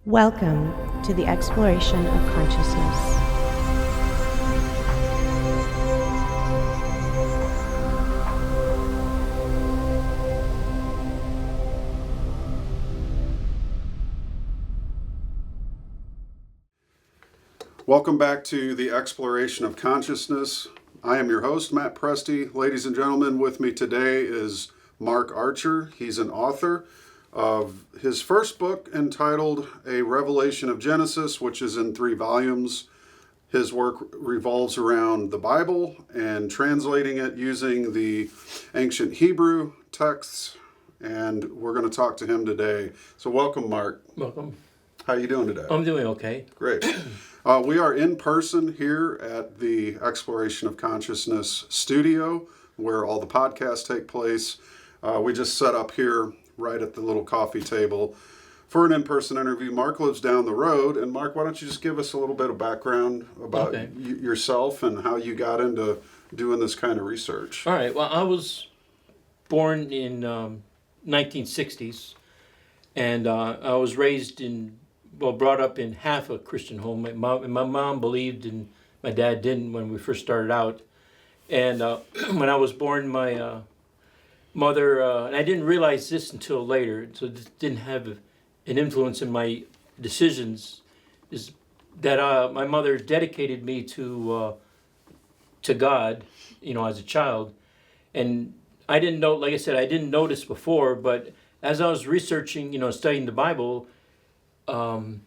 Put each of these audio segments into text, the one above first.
Welcome to the exploration of consciousness. Welcome back to the exploration of consciousness. I am your host, Matt Presti. Ladies and gentlemen, with me today is Mark Archer. He's an author of his first book entitled A Revelation of Genesis, which is in 3 volumes. His work revolves around the Bible and translating it using the ancient Hebrew texts, and we're going to talk to him today. So welcome, Mark. Welcome. How are you doing today? I'm doing okay. Great. We are in person here at the Exploration of Consciousness studio, where all the podcasts take place. We just set up here right at the little coffee table for an in-person interview. Mark lives down the road. And Mark, why don't you just give us a little bit of background about yourself and how you got into doing this kind of research? All right. Well, I was born in 1960s, and I was brought up in half a Christian home. My mom believed and my dad didn't when we first started out. And when I was born, my mother, and I didn't realize this until later, so it didn't have an influence in my decisions, is that my mother dedicated me to God, as a child. And I didn't know, like I said, I didn't notice before, but as I was researching, studying the Bible, one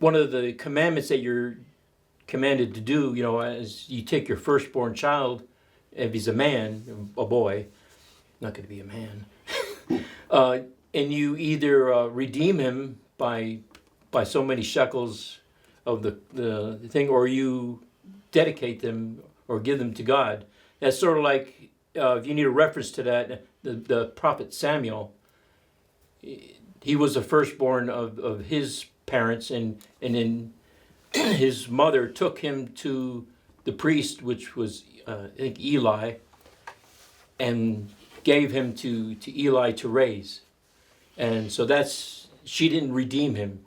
of the commandments that you're commanded to do, as you take your firstborn child, if he's a man, a boy, not going to be a man, and you either redeem him by so many shekels of the thing, or you dedicate them or give them to God. That's sort of like, if you need a reference to that, the prophet Samuel, he was the firstborn of his parents, and then his mother took him to the priest, which was I think Eli, and gave him to Eli to raise. And so she didn't redeem him,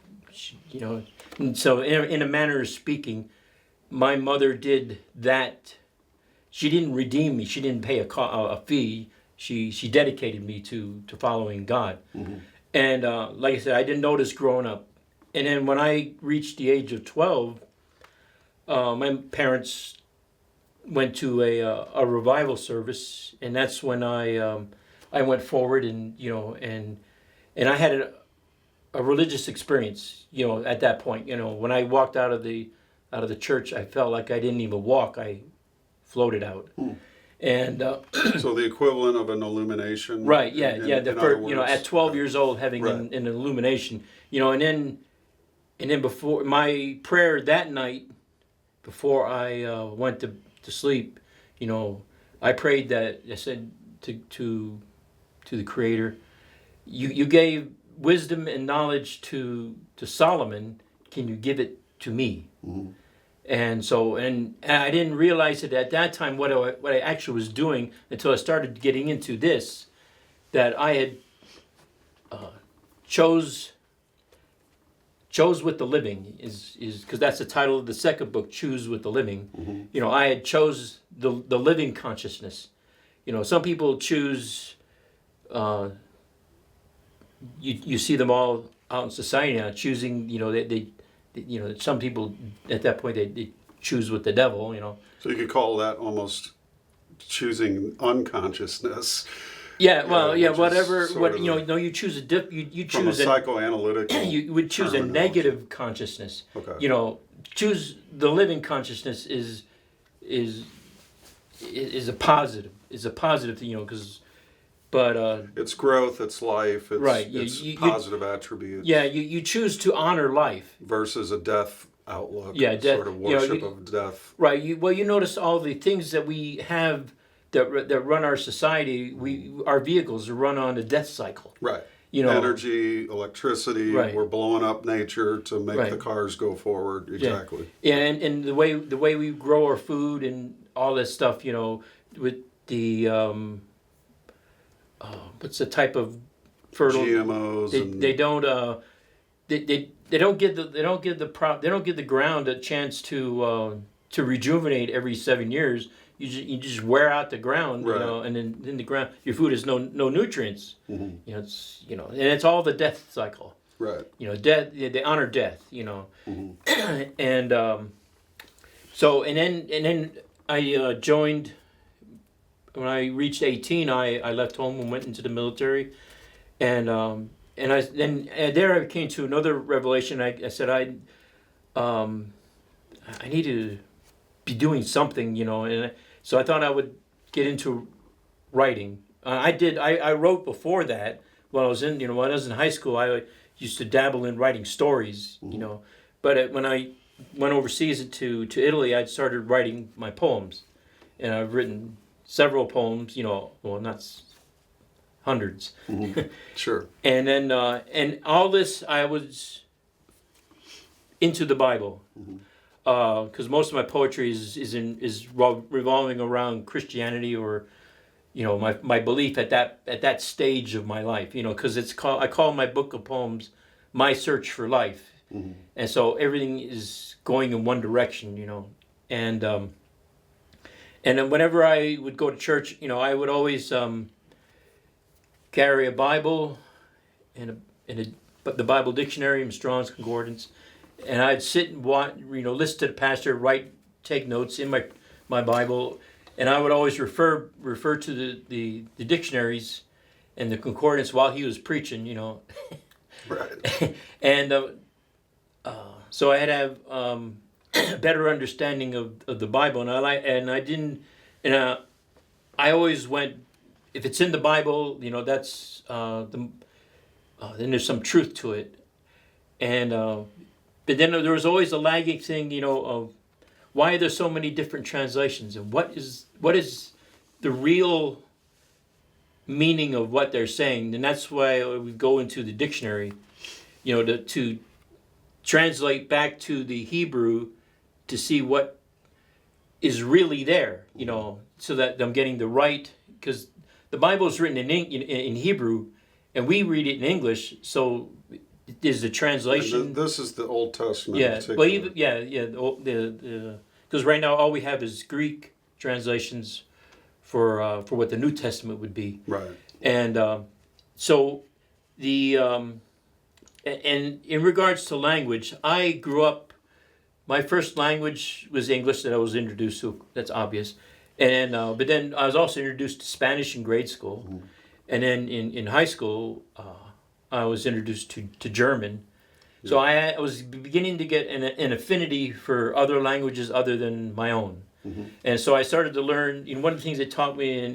and so in a manner of speaking, my mother did that. She didn't redeem me. She didn't pay a fee. She dedicated me to following God. Mm-hmm. And like I said, I didn't notice growing up. And then when I reached the age of 12, my parents went to a revival service, and that's when I went forward, and and I had a religious experience. At that point, when I walked out of the church, I felt like I didn't even walk. I floated out. And so the equivalent of an illumination, right? Yeah, at 12 years old, having right. an illumination, and then before my prayer that night, before I went to sleep, I prayed that I said to the Creator, you gave wisdom and knowledge to Solomon. Can you give it to me? Mm-hmm. And so, and I didn't realize it at that time what I actually was doing until I started getting into this, that I had chose with the living, is because that's the title of the second book, Choose with the Living. Mm-hmm. I had chose the living consciousness. Some people choose, you see them all out in society now choosing, they some people at that point they choose with the devil. So you could call that almost choosing unconsciousness. Yeah, well, whatever. You choose you from choose a psychoanalytic. You would choose a negative consciousness. Okay. Choose the living consciousness is a positive. Is a positive thing, because. But it's growth, it's life, it's, right. It's positive attributes. Yeah, you choose to honor life versus a death outlook. Yeah, sort of worship of death. Right. You notice all the things that we have that run our society. Our vehicles are run on a death cycle. Right. Energy, electricity. Right. We're blowing up nature to make the cars go forward. Exactly. Yeah, and the way we grow our food and all this stuff. With the what's the type of fertile GMOs. They don't they don't give the ground a chance to rejuvenate every 7 years. You just wear out the ground, Right. and then in the ground your food has no nutrients. Mm-hmm. And it's all the death cycle. Right. Death, they honor death. Mm-hmm. And then I joined when I reached 18. I left home and went into the military, and there I came to another revelation. I said I need to be doing something, and so I thought I would get into writing. I wrote before that. When I was in high school, I used to dabble in writing stories, Mm-hmm. But when I went overseas to Italy, I started writing my poems, and I've written several poems. Well, not hundreds. Mm-hmm. Sure. And then and all this I was into the Bible, because most of my poetry is revolving around Christianity, or my belief at that stage of my life. Because I call my book of poems My Search for Life, and so everything is going in one direction. And then whenever I would go to church, I would always carry a Bible and the Bible dictionary and Strong's Concordance, and I'd sit and listen to the pastor, take notes in my Bible, and I would always refer to the dictionaries and the concordance while he was preaching, Right. and so I had to have a better understanding of the Bible, I always went, if it's in the Bible, that's then there's some truth to it, and but then there was always a lagging thing, of why are there so many different translations, and what is the real meaning of what they're saying, and that's why we go into the dictionary, to translate back to the Hebrew to see what is really there, so that I'm getting the right, because the Bible is written in Hebrew, and we read it in English, so there's the translation. This is the Old Testament. Yeah, well, because right now all we have is Greek translations for what the New Testament would be. Right. And so and in regards to language, I grew up. My first language was English that I was introduced to. That's obvious. And but then I was also introduced to Spanish in grade school, and then in high school I was introduced to German. Yeah. So I was beginning to get an affinity for other languages other than my own, and so I started to learn. One of the things they taught me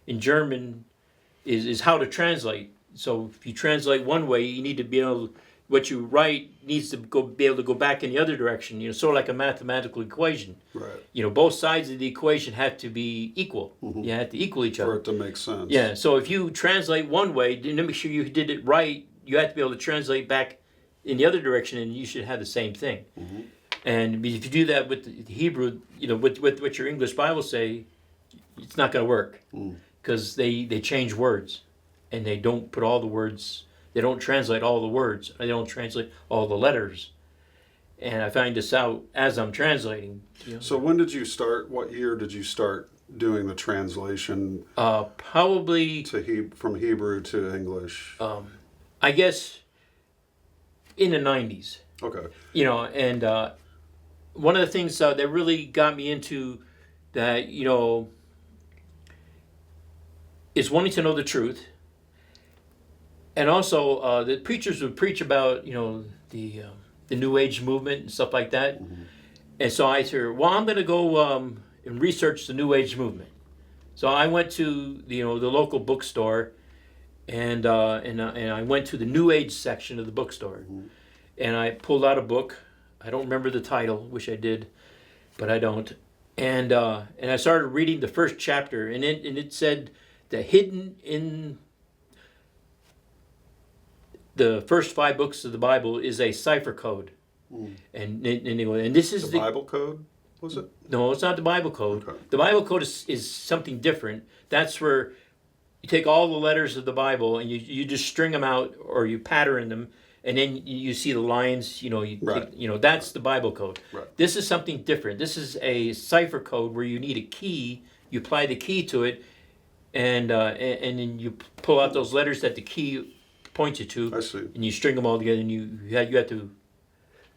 in German is how to translate. So if you translate one way, you need to be able. What you write needs to be able to go back in the other direction. Sort of like a mathematical equation. Right. Both sides of the equation have to be equal. You have to equal each other for it to make sense. Yeah. So if you translate one way, to make sure you did it right, you have to be able to translate back in the other direction, and you should have the same thing. And if you do that with the Hebrew, with what your English Bible say, it's not going to work, because they change words, and they don't put all the words. They don't translate all the words. They don't translate all the letters. And I find this out as I'm translating. So when did you start? What year did you start doing the translation? Probably from Hebrew to English. I guess in the 90s. Okay. And one of the things that really got me into that, is wanting to know the truth. And also, the preachers would preach about, the New Age movement and stuff like that. And so I said, well, I'm going to go and research the New Age movement. So I went to the local bookstore, and I went to the New Age section of the bookstore, and I pulled out a book. I don't remember the title. Wish I did, but I don't. And I started reading the first chapter, and it said that hidden in the first 5 books of the Bible is a cipher code, and this is the Bible code. Was it? No, it's not the Bible code. Okay. The Bible code is something different. That's where you take all the letters of the Bible and you just string them out, or you pattern them, and then you see the lines. Right. That's the Bible code. Right. This is something different. This is a cipher code where you need a key. You apply the key to it, and then you pull out those letters that the key points you to. I see. And you string them all together, and you have to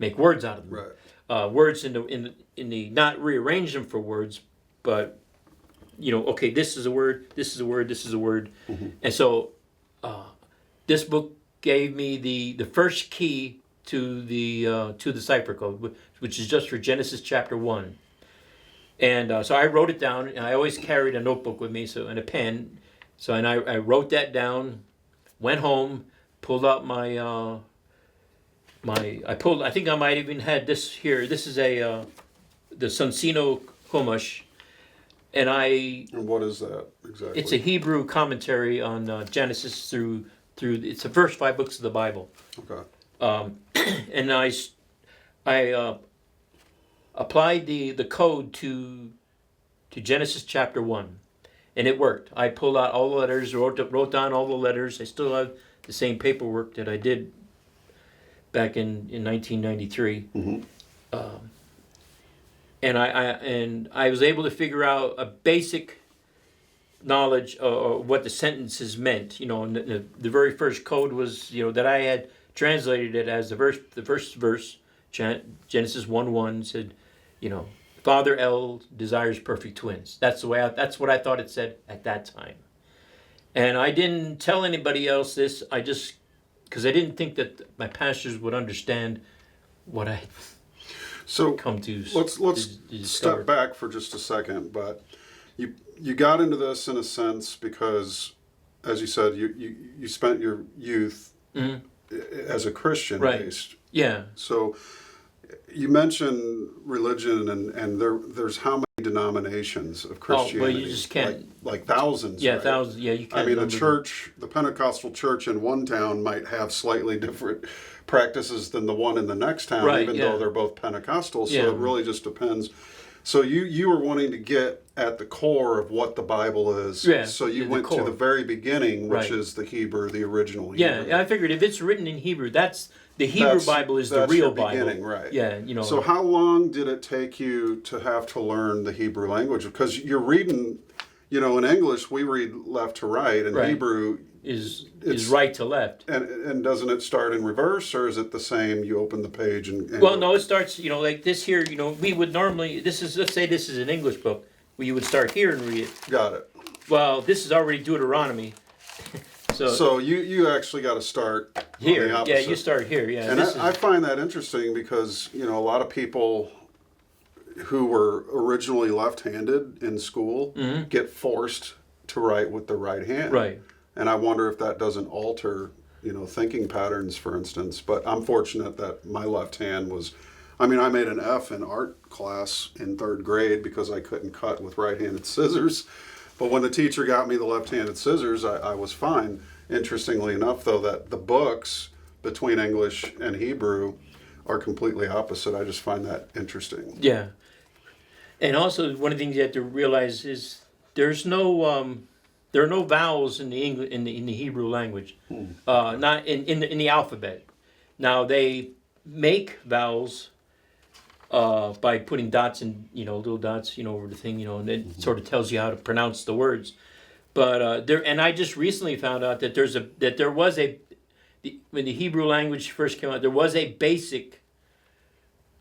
make words out of them. Right. Words in the not rearrange them for words, but okay, this is a word, this is a word, this is a word, and so this book gave me the first key to the cipher code, which is just for Genesis chapter 1. And so I wrote it down, and I always carried a notebook with me, and a pen. So I wrote that down, went home, pulled out I think I might even had this here. This is the Sunsino Chumash, And what is that exactly? it's a Hebrew commentary on Genesis through it's the first 5 books of the Bible. Okay. And I applied the code to Genesis chapter 1, and it worked. I pulled out all the letters, wrote down all the letters. I still have the same paperwork that I did back in 1993. And I was able to figure out a basic knowledge of what the sentences meant. And the very first code was that I had translated it as the first verse, Genesis 1:1 said, Father El desires perfect twins. That's what I thought it said at that time. And I didn't tell anybody else this. Because I didn't think that my pastors would understand what I come to. Let's discover. step back for just a second. But you got into this in a sense because, as you said, you spent your youth as a Christian based. Yeah. So you mentioned religion, and there's how many denominations of Christianity? Oh, well, you just can't. Like thousands. Yeah, right? thousands. Yeah, you can't. I mean, the Pentecostal church in one town might have slightly different practices than the one in the next town, Right, even yeah. though they're both Pentecostal. So Yeah. it really just depends. So you were wanting to get at the core of what the Bible is. Yeah, So you the went to core. the very beginning, which Right. is the Hebrew, the original Hebrew. Yeah, I figured if it's written in Hebrew, the Hebrew Bible is the that's real your Bible. beginning, right? Yeah, So how long did it take you to have to learn the Hebrew language? Because you're reading, in English we read left to right, and Right. Hebrew is it's- right to left. and doesn't it start in reverse, or is it the same? You open the page and Well, no, it starts, like this here, we would normally, let's say this is an English book, where you would start here and read it. Got it. Well, this is already Deuteronomy. So you actually got to start Here, on the opposite. yeah, you start here, yeah. And this I is, find that interesting because, a lot of people who were originally left-handed in school get forced to write with the right hand. right. And I wonder if that doesn't alter, thinking patterns, for instance. But I'm fortunate that my left hand I made an F in art class in 3rd grade because I couldn't cut with right-handed scissors. But when the teacher got me the left-handed scissors, I was fine. Interestingly enough, though, that the books between English and Hebrew are completely opposite. I just find that interesting. Yeah. And also, one of the things you have to realize is there are no vowels in the in the Hebrew language, not in the alphabet. Now they make vowels by putting dots in, little dots, over the thing, and it sort of tells you how to pronounce the words. But and I just recently found out that when the Hebrew language first came out, there was a basic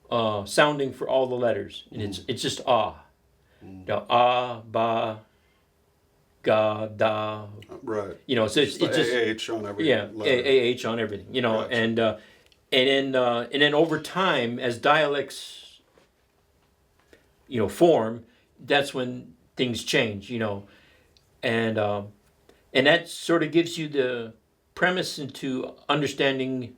sounding for all the letters, and it's just ah, ah, ba, ga, da. Right. So it's just AH on every yeah, letter. AH on everything, Gotcha. and then over time, as dialects, form, that's when things change, and that sort of gives you the premise into understanding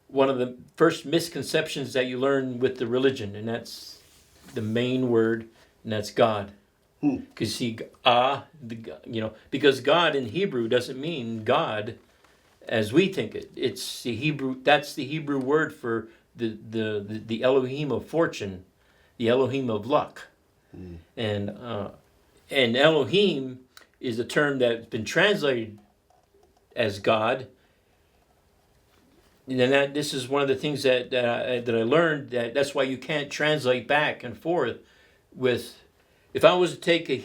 one of the first misconceptions that you learn with the religion, and that's the main word, and that's God. Because see, because God in Hebrew doesn't mean God as we think it. It's the Hebrew. That's the Hebrew word for the Elohim of fortune, the Elohim of luck, and Elohim is a term that's been translated as God and this is one of the things that I learned, that's why you can't translate back and forth with. If I was to take an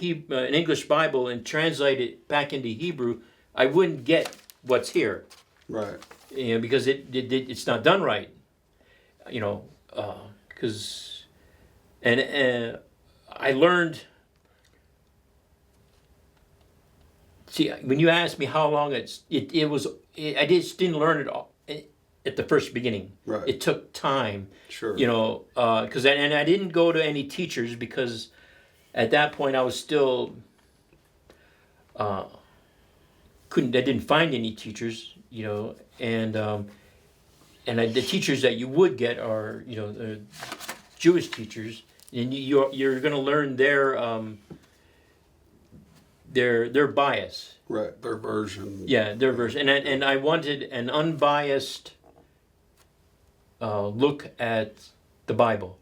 English Bible and translate it back into Hebrew, I wouldn't get what's here. Right. Because it's not done right. Because I learned. See, when you asked me how long I just didn't learn it all at the first beginning. Right. It took time. Sure. Because I didn't go to any teachers because at that point I was still I didn't find any teachers. The teachers that you would get are Jewish teachers, and you're going to learn their bias. Right, their version. Yeah, their version, and I wanted an unbiased look at the Bible,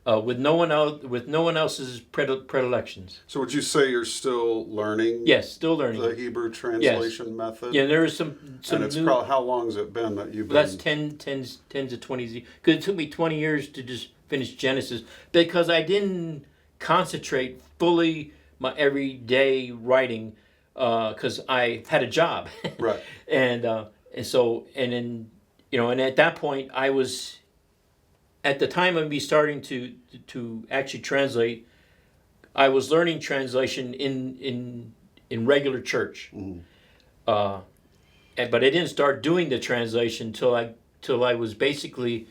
with no one else's predilections. So would you say you're still learning? Yes, still learning the Hebrew translation method. Yeah, there is some and it's new. probably, how long has it been that you've been? That's 10 to 20. Because it took me 20 years to just finish Genesis because I didn't concentrate fully my everyday writing because I had a job. Right. And then and at that point I was, at the time of me starting to actually translate, I was learning translation in regular church. But I didn't start doing the translation till I was basically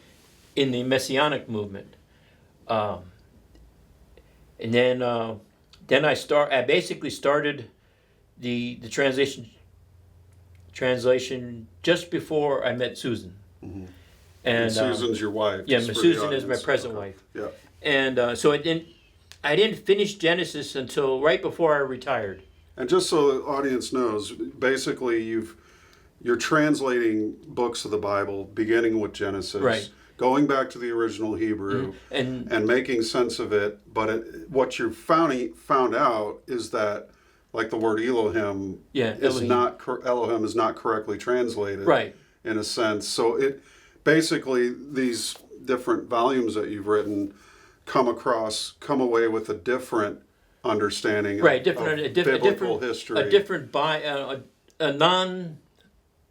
in the Messianic movement. And then I basically started the translation just before I met Susan. And Susan's your wife. Yeah, Susan is my present wife. Yeah. And so I didn't finish Genesis until right before I retired. And just so the audience knows, basically you're translating books of the Bible, beginning with Genesis, right, going back to the original Hebrew, and making sense of it. But what you found out is that, like the word Elohim, Elohim is not correctly translated, right, in a sense. So it basically, these different volumes that you've written come away with a different understanding, right, of biblical history, a different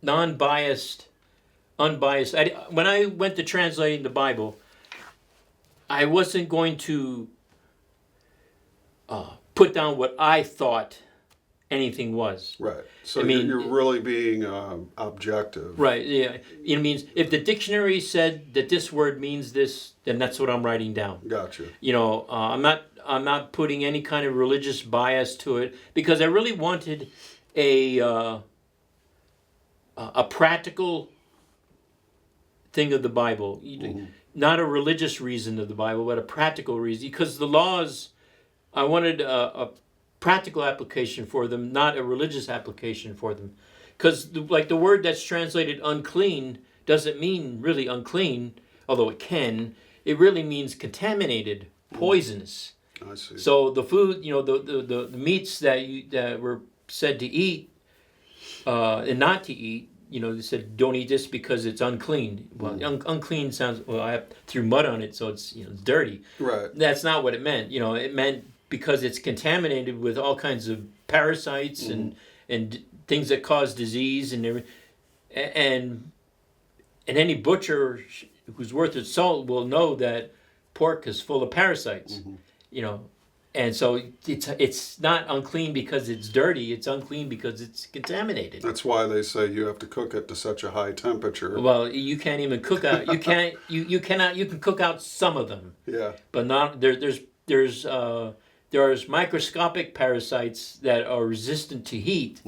non-biased, unbiased. When I went to translating the Bible, I wasn't going to put down what I thought anything was. Right. So you're really being objective. Right. Yeah. It means if the dictionary said that this word means this, then that's what I'm writing down. Gotcha. I'm not putting any kind of religious bias to it because I really wanted a practical thing of the Bible, not a religious reason of the Bible, but a practical reason. Because the laws, I wanted a practical application for them, not a religious application for them. Because like the word that's translated unclean doesn't mean really unclean, although it can. It really means contaminated, poisonous. I see. So the food, the meats that were said to eat and not to eat, they said don't eat this because it's unclean. Well, unclean sounds, I threw mud on it, so it's it's dirty. Right. That's not what it meant. It meant because it's contaminated with all kinds of parasites and things that cause disease and any butcher who's worth its salt will know that pork is full of parasites. And so it's not unclean because it's dirty. It's unclean because it's contaminated. That's why they say you have to cook it to such a high temperature. Well, you can't even cook out. You can't. You cannot. You can cook out some of them. Yeah. But not there's microscopic parasites that are resistant to heat,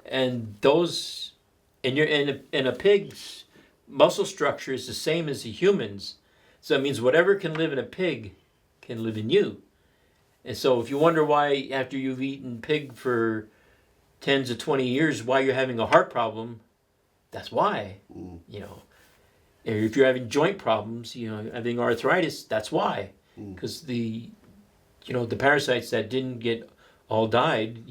and those in a pig's muscle structure is the same as a human's. So it means whatever can live in a pig can live in you. And so if you wonder why after you've eaten pig for 10 to 20 years, why you're having a heart problem, that's why. If you're having joint problems, having arthritis, that's why. Because the parasites that didn't get all died,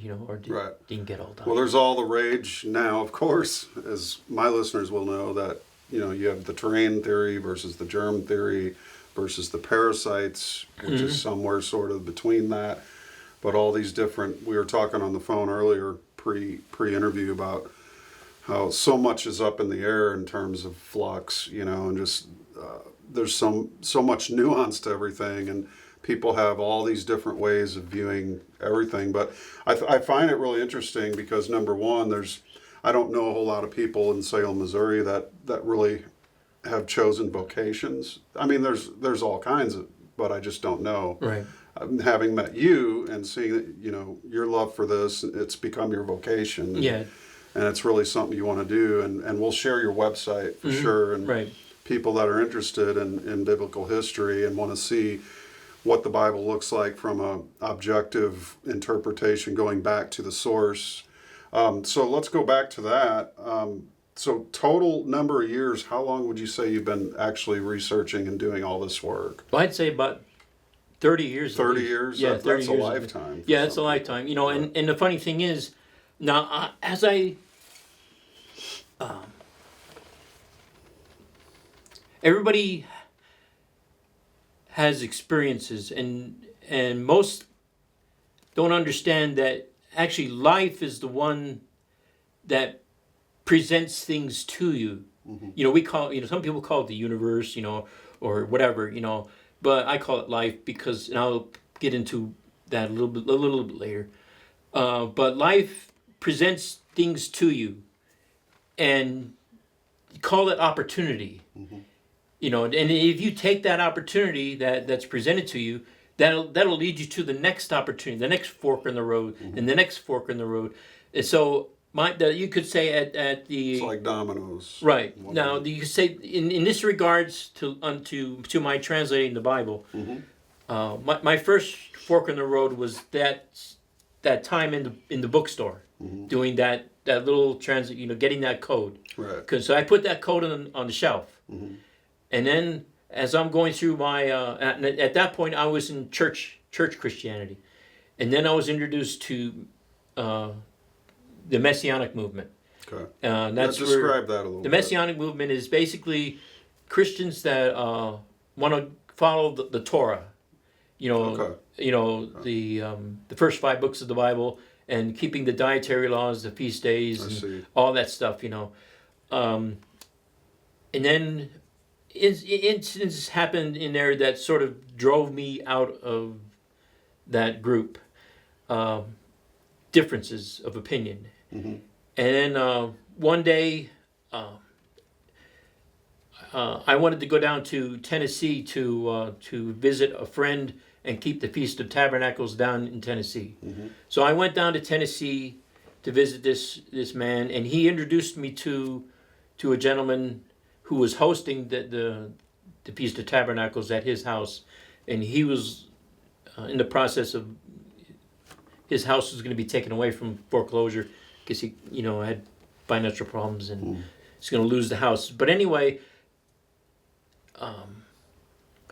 didn't get all died. Well, there's all the rage now, of course, as my listeners will know, that you have the terrain theory versus the germ theory versus the parasites, which is somewhere sort of between that. But all these different, we were talking on the phone earlier, pre-interview, about how so much is up in the air in terms of flux, and just there's so much nuance to everything, and people have all these different ways of viewing everything. But I find it really interesting because, number one, I don't know a whole lot of people in Salem, Missouri that really have chosen vocations. I mean, there's all kinds of, but I just don't know. Right. Having met you and seeing that, your love for this, it's become your vocation. Yeah. And it's really something you want to do. And we'll share your website for sure. And right. people that are interested in biblical history and want to see what the Bible looks like from a objective interpretation, going back to the source. So let's go back to that. So total number of years, how long would you say you've been actually researching and doing all this work? Well, I'd say about 30 years. 30 years? Yeah, 30 that's years. a lifetime. Yeah, it's a lifetime. And the funny thing is, now as I... everybody has experiences, and most don't understand that actually life is the one that presents things to you. We call some people call it the universe, or whatever, but I call it life because, and I'll get into that a little bit later. But life presents things to you, and you call it opportunity. And if you take that opportunity that's presented to you, that'll lead you to the next opportunity, the next fork in the road, and the next fork in the road. And so you could say at the... It's like dominoes. Right. Now, you could say, in this regards to my translating the Bible, my first fork in the road was that time in the bookstore, doing that little transit, getting that code. Right. So I put that code on the shelf. And then as I'm going through my... at that point, I was in church Christianity. And then I was introduced to... the Messianic movement. Okay. That's describe that a little bit. The Messianic movement is basically Christians that want to follow the Torah. The first 5 books of the Bible, and keeping the dietary laws, the feast days, and all that stuff. And then incidents happened in there that sort of drove me out of that group. Differences of opinion. And then one day I wanted to go down to Tennessee to visit a friend and keep the Feast of Tabernacles down in Tennessee. So I went down to Tennessee to visit this man, and he introduced me to a gentleman who was hosting the Feast of Tabernacles at his house, and he was in the process of... his house was going to be taken away from foreclosure because he, had financial problems, and he's going to lose the house. But anyway,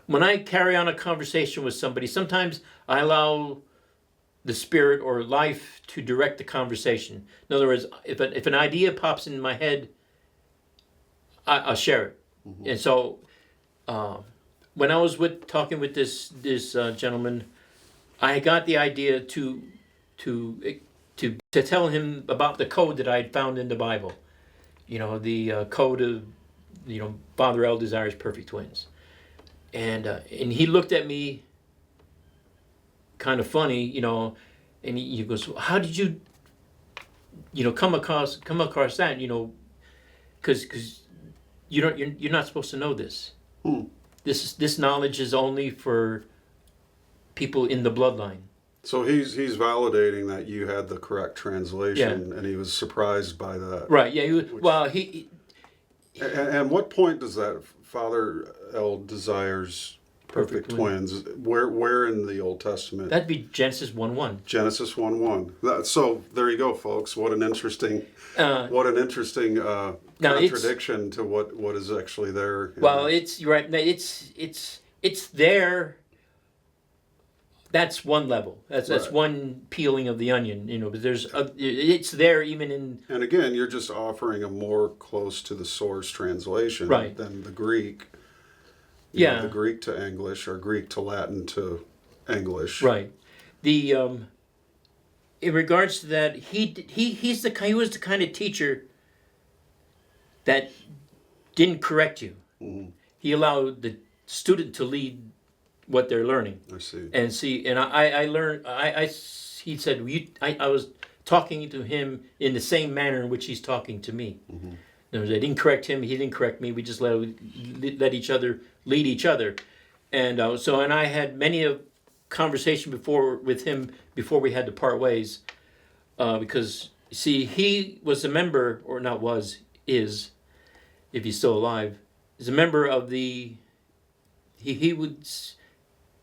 when I carry on a conversation with somebody, sometimes I allow the spirit or life to direct the conversation. In other words, if an idea pops in my head, I'll share it. And so when I was talking with this gentleman, I got the idea to tell him about the code that I had found in the Bible. The code of, Father L desires perfect twins. And he looked at me kind of funny, and he goes, well, how did you, come across that, because you're not supposed to know this. This knowledge is only for people in the bloodline. So he's validating that you had the correct translation, and he was surprised by that. Right. Yeah. And what point does that Father L desires perfect twins? Where in the Old Testament? That'd be Genesis 1:1. Genesis 1:1. So there you go, folks. What an interesting contradiction to what is actually there. Well, it's right. It's there. that's one level. That's Right. one peeling of the onion, but there's it's there even in And again, you're just offering a more close to the source translation Right. than the Greek. Yeah. The Greek to English or Greek to Latin to English. right. The in regards to that, he was the kind of teacher that didn't correct you. Mm-hmm. He allowed the student to lead what they're learning. I see. And see, and I learned, he said, I was talking to him in the same manner in which he's talking to me. Mm-hmm. In other words, I didn't correct him, he didn't correct me, we just let each other lead each other. And and I had many a conversation with him before we had to part ways, because, see, he was a member, or not was, is, if he's still alive, is a member of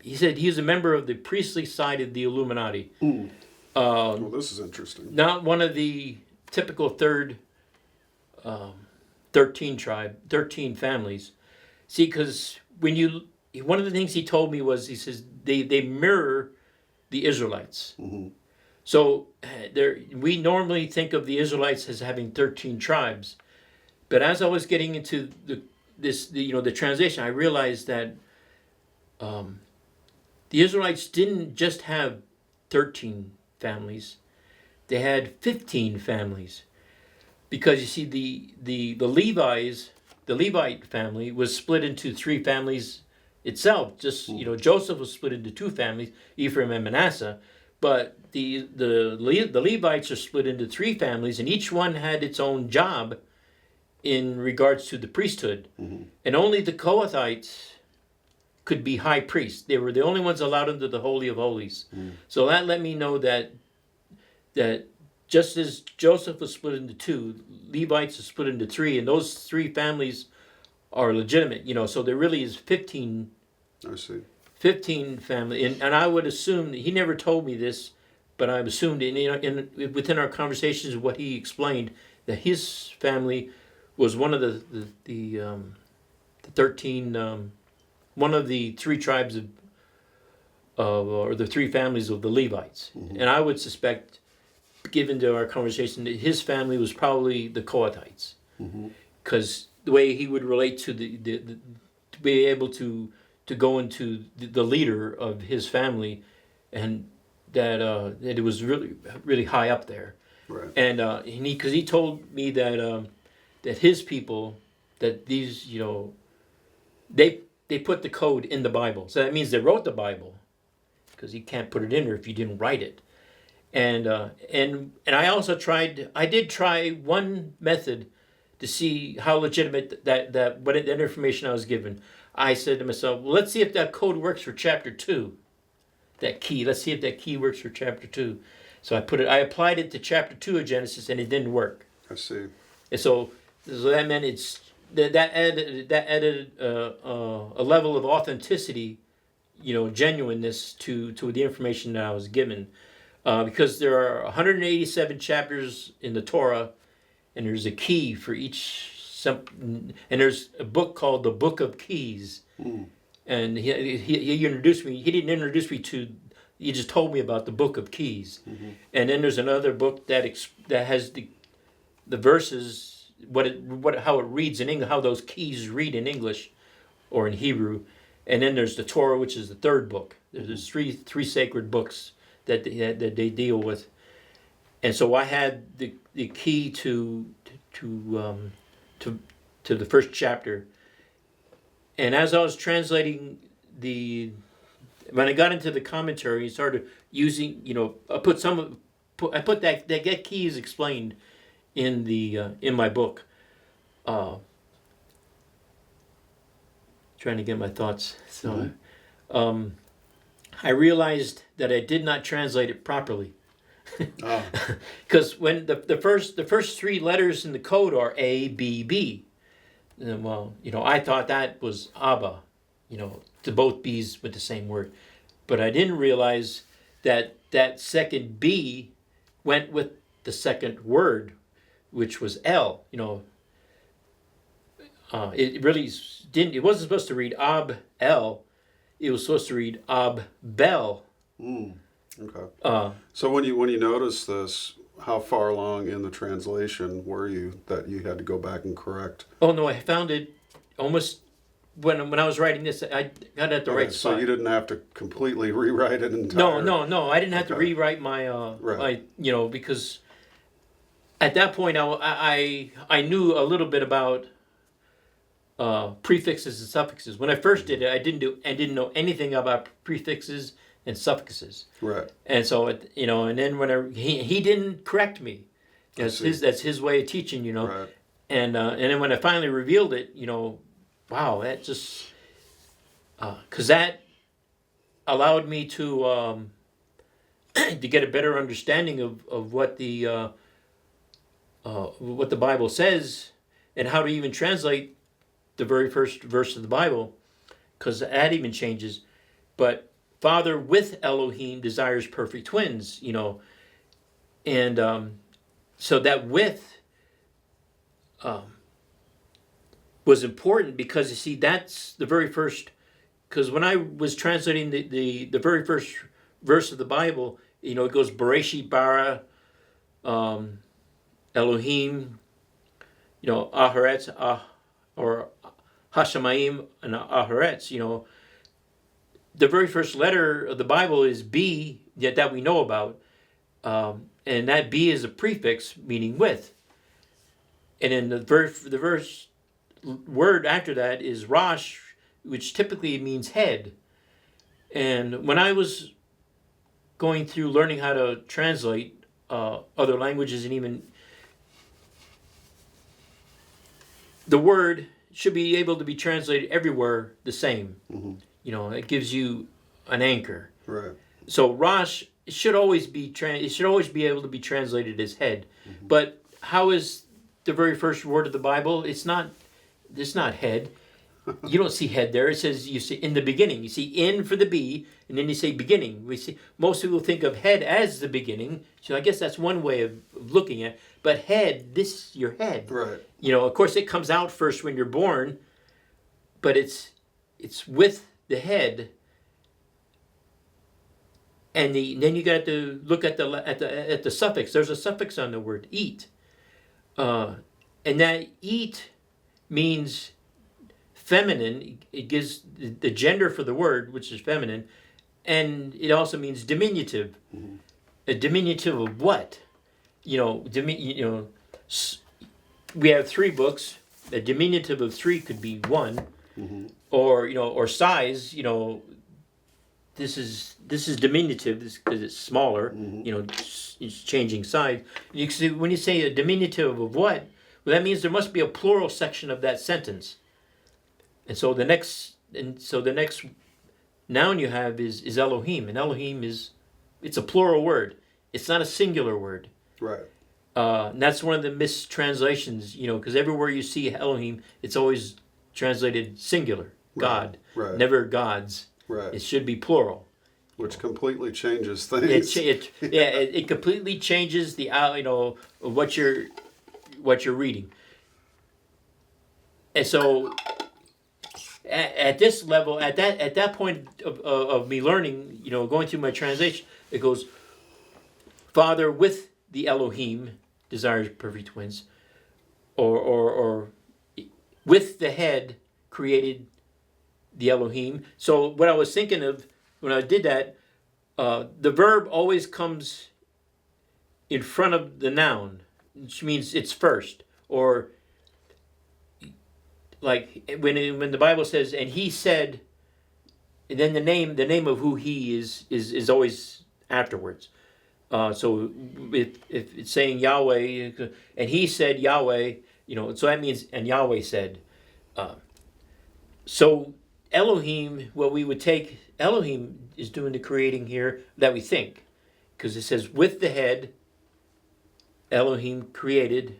he said he was a member of the priestly side of the Illuminati. Well, this is interesting. Not one of the typical 13 families. See, because one of the things he told me was, he says, they mirror the Israelites. Mm-hmm. So we normally think of the Israelites as having 13 tribes. But as I was getting into the translation, I realized that the Israelites didn't just have 13 families; they had 15 families, because you see, the Levite family was split into 3 families itself. Just Joseph was split into 2 families, Ephraim and Manasseh, but the Levites are split into 3 families, and each one had its own job in regards to the priesthood. Mm-hmm. And only the Kohathites could be high priests. They were the only ones allowed into the Holy of Holies. Mm. So that let me know that just as Joseph was split into 2, Levites are split into 3, and those 3 families are legitimate. So there really is 15. I see. 15 family, and I would assume, he never told me this, but I assumed within our conversations, what he explained, that his family was one of the 13, one of the 3 tribes or the 3 families of the Levites. Mm-hmm. And I would suspect, given to our conversation, that his family was probably the Kohathites, because the way he would relate to to be able to go into the leader of his family, and that it was really, really high up there. Right. And because he told me that that his people, that these, they put the code in the Bible. So that means they wrote the Bible, because you can't put it in there if you didn't write it. And I did try one method to see how legitimate that information I was given. I said to myself, well, let's see if that code works for chapter 2. That key. Let's see if that key works for chapter 2. So I applied it to chapter 2 of Genesis, and it didn't work. I see. And so that meant that added a level of authenticity, genuineness to the information that I was given, because there are 187 chapters in the Torah, and there's a key for each. And there's a book called the Book of Keys. Mm. And he introduced me. He didn't introduce me to. He just told me about the Book of Keys. Mm-hmm. And then there's another book that has the verses, how it reads in English, how those keys read in English or in Hebrew. And then there's the Torah, which is the 3rd book. There's three sacred books that they deal with. And so I had the key to the first chapter. And as I was translating when I got into the commentary, I started using, I put that key is explained in my book. Trying to get my thoughts. So, I realized that I did not translate it properly. Because when the first 3 letters in the code are A, B, B. And, well, I thought that was Abba, to both B's with the same word. But I didn't realize that second B went with the second word, which was L. It really didn't. It wasn't supposed to read Ab El. It was supposed to read Ab Bel. Okay. So when you noticed this, how far along in the translation were you that you had to go back and correct? Oh no, I found it almost when I was writing this. I got it at the right spot. So you didn't have to completely rewrite it No, entire. no, I didn't have to Okay. rewrite my Right. my because at that point I knew a little bit about prefixes and suffixes. When I first did it, I didn't know anything about prefixes and suffixes. Right. And so and then whenever he didn't correct me, that's his way of teaching, Right. And then when I finally revealed it, wow, that just because that allowed me to to get a better understanding of what the Bible says and how to even translate the very first verse of the Bible, because that even changes. But Father with Elohim desires perfect twins, and so that with was important because you see that's the very first. Because when I was translating the very first verse of the Bible, it goes Bereshit bara Elohim, Aharetz, or Hashemayim and Aharetz, the very first letter of the Bible is B, yet that we know about, and that B is a prefix meaning with, and then the verse word after that is Rosh, which typically means head. And when I was going through learning how to translate other languages, and even the word should be able to be translated everywhere the same. Mm-hmm. It gives you an anchor. Right. So Rosh should always be able to be translated as head. Mm-hmm. But how is the very first word of the Bible? It's not head. You don't see head there. It says you see in the beginning. You see in for the B, and then you say beginning. We see most people think of head as the beginning. So I guess that's one way of looking at it. But head, this is your head. Right. Of course it comes out first when you're born, but it's with the head. And then you got to look at the suffix. There's a suffix on the word eat, and that eat means feminine. It gives the gender for the word, which is feminine, and it also means diminutive. Mm-hmm. A diminutive of what? We have 3 books. A diminutive of 3 could be 1, mm-hmm. or size. This is diminutive because it's smaller. Mm-hmm. It's changing size. You see, when you say a diminutive of what, well, that means there must be a plural section of that sentence. And so the next noun you have is Elohim, and Elohim it's a plural word. It's not a singular word. Right. And that's one of the mistranslations, because everywhere you see Elohim, it's always translated singular, God, right. Never gods. Right. It should be plural. Which completely changes things. It completely changes the what you're reading. And so at this level, at that point of me learning, going through my translation, it goes, Father with the Elohim desires perfect twins, or with the head created the Elohim. So what I was thinking of when I did that, the verb always comes in front of the noun, which means it's first. Or like when the Bible says, and he said, and then the name of who he is always afterwards. So if it's saying Yahweh, and he said Yahweh, so that means, and Yahweh said. So Elohim, what we would take, Elohim is doing the creating here that we think. Because it says, with the head, Elohim created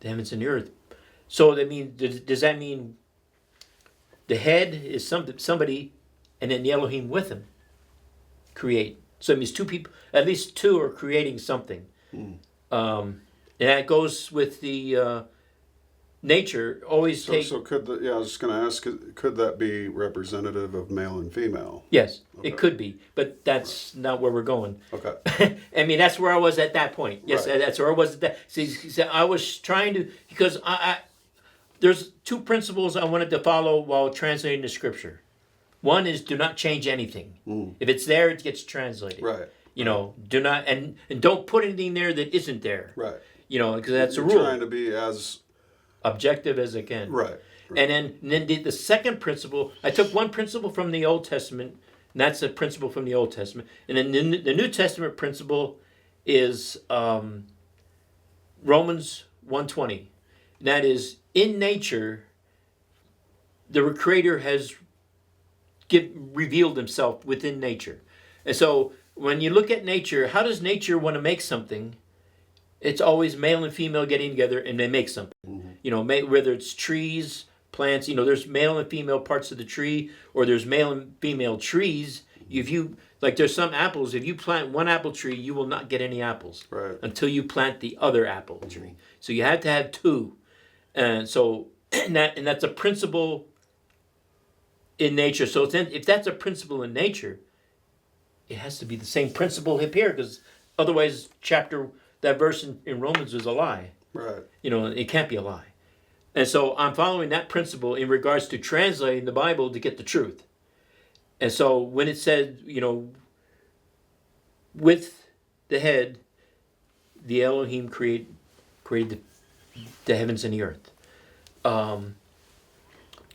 the heavens and the earth. So that means, does that mean the head is somebody, and then the Elohim with him create? So it means 2 people, at least 2 are creating something. And that goes with the nature. Always So could I was just going to ask, could that be representative of male and female? Yes. It could be, but that's not where we're going. Okay. I mean, that's where I was at that point. Yes, Right. that's where I was at that. See, I was trying to, because there's two principles I wanted to follow while translating the scripture. One is do not change anything. If it's there, it gets translated. Right. You know, do not, and don't put anything there that isn't there. Right. You know, because that's You're a rule. trying to be as Objective as I can. right. And then the second principle, I took one principle from the Old Testament, and that's a principle from the Old Testament. And then the New Testament principle is Romans 1:20. And that is, in nature, the Creator has revealed himself within nature. And so when you look at nature, how does nature want to make something? It's always male and female getting together and they make something. You know, whether it's trees, plants, you know, there's male and female parts of the tree, or there's male and female trees. If you, like there's some apples, if you plant one apple tree, you will not get any apples Right. until you plant the other apple tree. So you have to have two. And so, and that's a principle in nature. So then, if that's a principle in nature, it has to be the same principle up here, because otherwise, that verse in Romans is a lie. Right. You know, it can't be a lie. And so I'm following that principle in regards to translating the Bible to get the truth. And so when it said, you know, with the head, the Elohim created the heavens and the earth.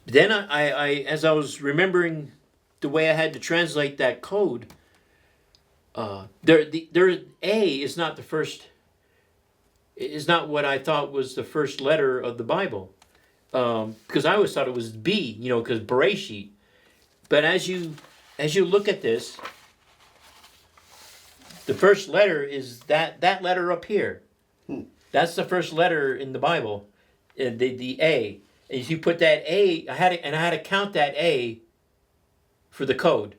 Then I as I was remembering the way I had to translate that code, there A is not the first. Is not what I thought was the first letter of the Bible, because I always thought it was B. You know, because Bereshit. But as you look at this, the first letter is that letter up here. That's the first letter in the Bible, the A. And if you put that A, I had to count that A for the code,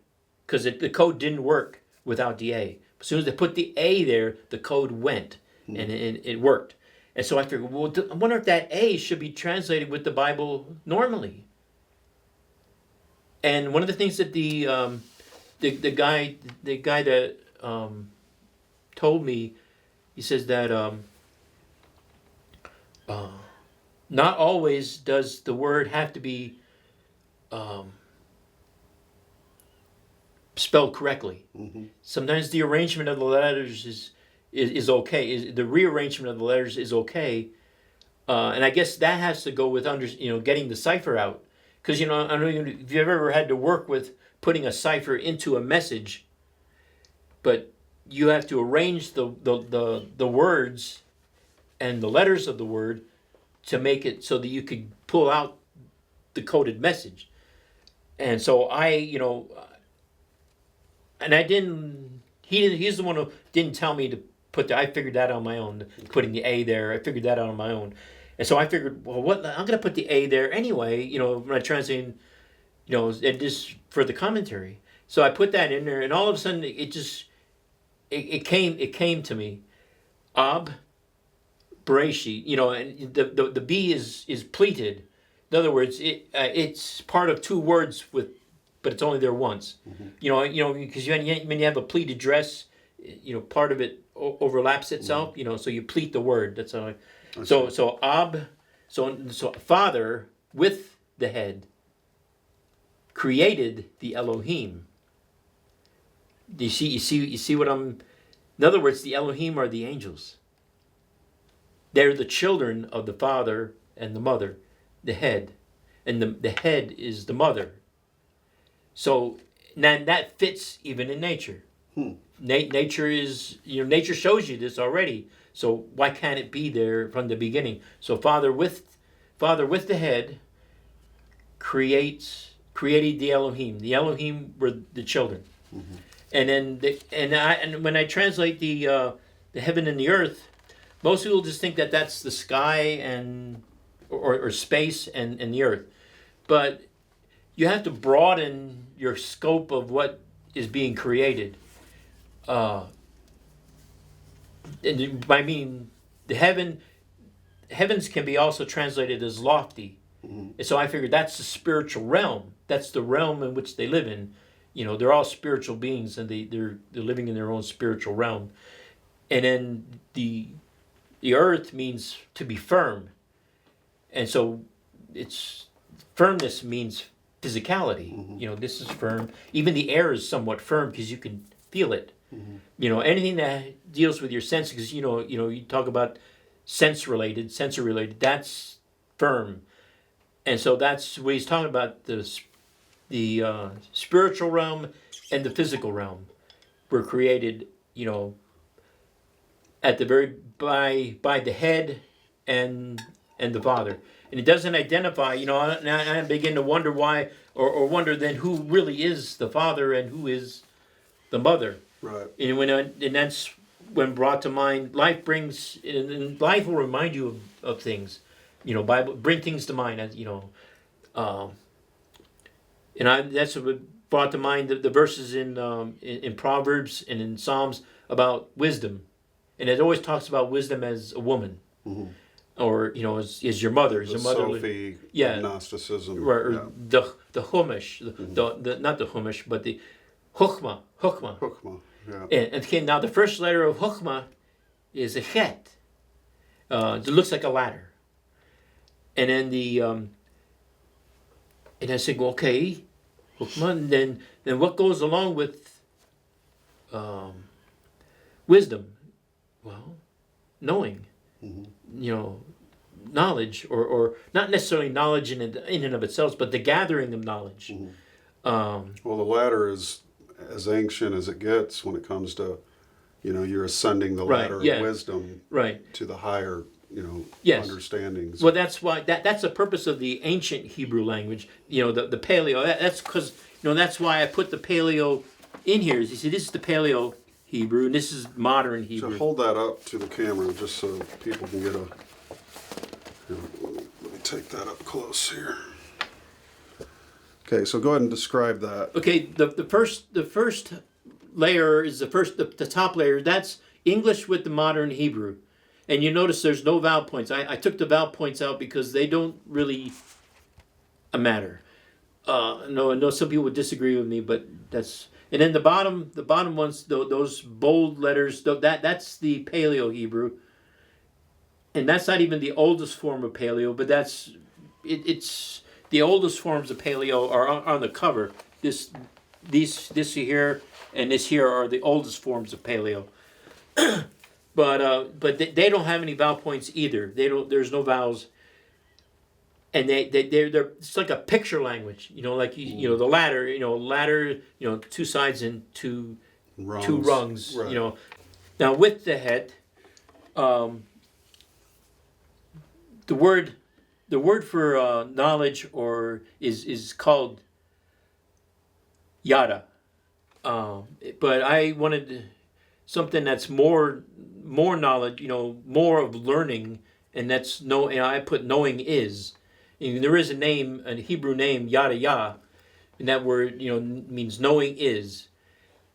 because the code didn't work without the A. As soon as they put the A there, the code went, and it worked. And so I figured, well, I wonder if that A should be translated with the Bible normally. And one of the things that the guy that told me, he says that not always does the word have to be spelled correctly. Sometimes the arrangement of the letters is okay. The rearrangement of the letters is okay, and I guess that has to go with getting the cipher out. Because I don't know if you've ever had to work with putting a cipher into a message, but you have to arrange the words and the letters of the word to make it so that you could pull out the coded message. And so and I didn't. He's the one who didn't tell me to put that. I figured that on my own, putting the A there. I figured that out on my own. And so I figured, well, I'm going to put the A there anyway, when I translate, and just for the commentary. So I put that in there, and all of a sudden it came to me. Ab, Bereshit, and the B is pleated. In other words, it's part of two words but it's only there once. Because when you have a pleated dress, part of it overlaps itself. So you pleat the word. That's how. So Ab, so Father with the head created the Elohim. Do you see what I'm? In other words, the Elohim are the angels. They're the children of the father and the mother, the head, and the head is the mother. So now that fits even in nature. Nature is nature shows you this already. So why can't it be there from the beginning? So Father with the head created the Elohim. The Elohim were the children, and then and when I translate the heaven and the earth, most people just think that that's the sky and or space and the earth, but you have to broaden your scope of what is being created. And I mean, the heavens can be also translated as lofty. And so I figured that's the spiritual realm. That's the realm in which they live in. They're all spiritual beings, and they're living in their own spiritual realm. And then the earth means to be firm, and so it's firmness means physicality. This is firm. Even the air is somewhat firm because you can feel it. Anything that deals with your senses, you talk about sensor related, that's firm. And so that's what he's talking about, the spiritual realm and the physical realm were created, at the very by the head and the Father. And it doesn't identify, I begin to wonder why, or wonder then who really is the Father and who is the Mother. Right. And that's when brought to mind. Life brings, and life will remind you of things. Bible bring things to mind. That's what brought to mind the verses in Proverbs and in Psalms about wisdom, and it always talks about wisdom as a woman, or is your mother, is The your mother, Sophie, Gnosticism, or the Chumash, the not the Chumash, but the Chokmah. Hukmah, yeah. And okay, now the first letter of Chokmah is a chet. It looks like a ladder. And then and I said, well, okay, Chokmah, and then what goes along with wisdom? Well, knowing, knowledge, or not necessarily knowledge in and of itself, but the gathering of knowledge. Well, the ladder is as ancient as it gets when it comes to, you're ascending the ladder of wisdom to the higher, understandings. Well, that's why that's the purpose of the ancient Hebrew language. The Paleo. That's because that's why I put the Paleo in here. You see, this is the Paleo Hebrew, and this is modern Hebrew. So hold that up to the camera just so people can get a. Let me take that up close here. Okay, so go ahead and describe that. Okay, the first layer is the top layer. That's English with the modern Hebrew, and you notice there's no vowel points. I took the vowel points out because they don't really matter. No, I know some people would disagree with me, but that's. And then the bottom ones, those bold letters, that's the Paleo Hebrew, and that's not even the oldest form of Paleo, but it's the oldest forms of Paleo are on the cover. This here and this here are the oldest forms of Paleo. But they don't have any vowel points either. There's no vowels, and they're it's like a picture language. The ladder. Two sides and two rungs. Right. Now with the head, the word for knowledge is called yada, but I wanted something that's more knowledge, more of learning, and that's I put knowing is. And there is a Hebrew name, yada yah, and that word means knowing is,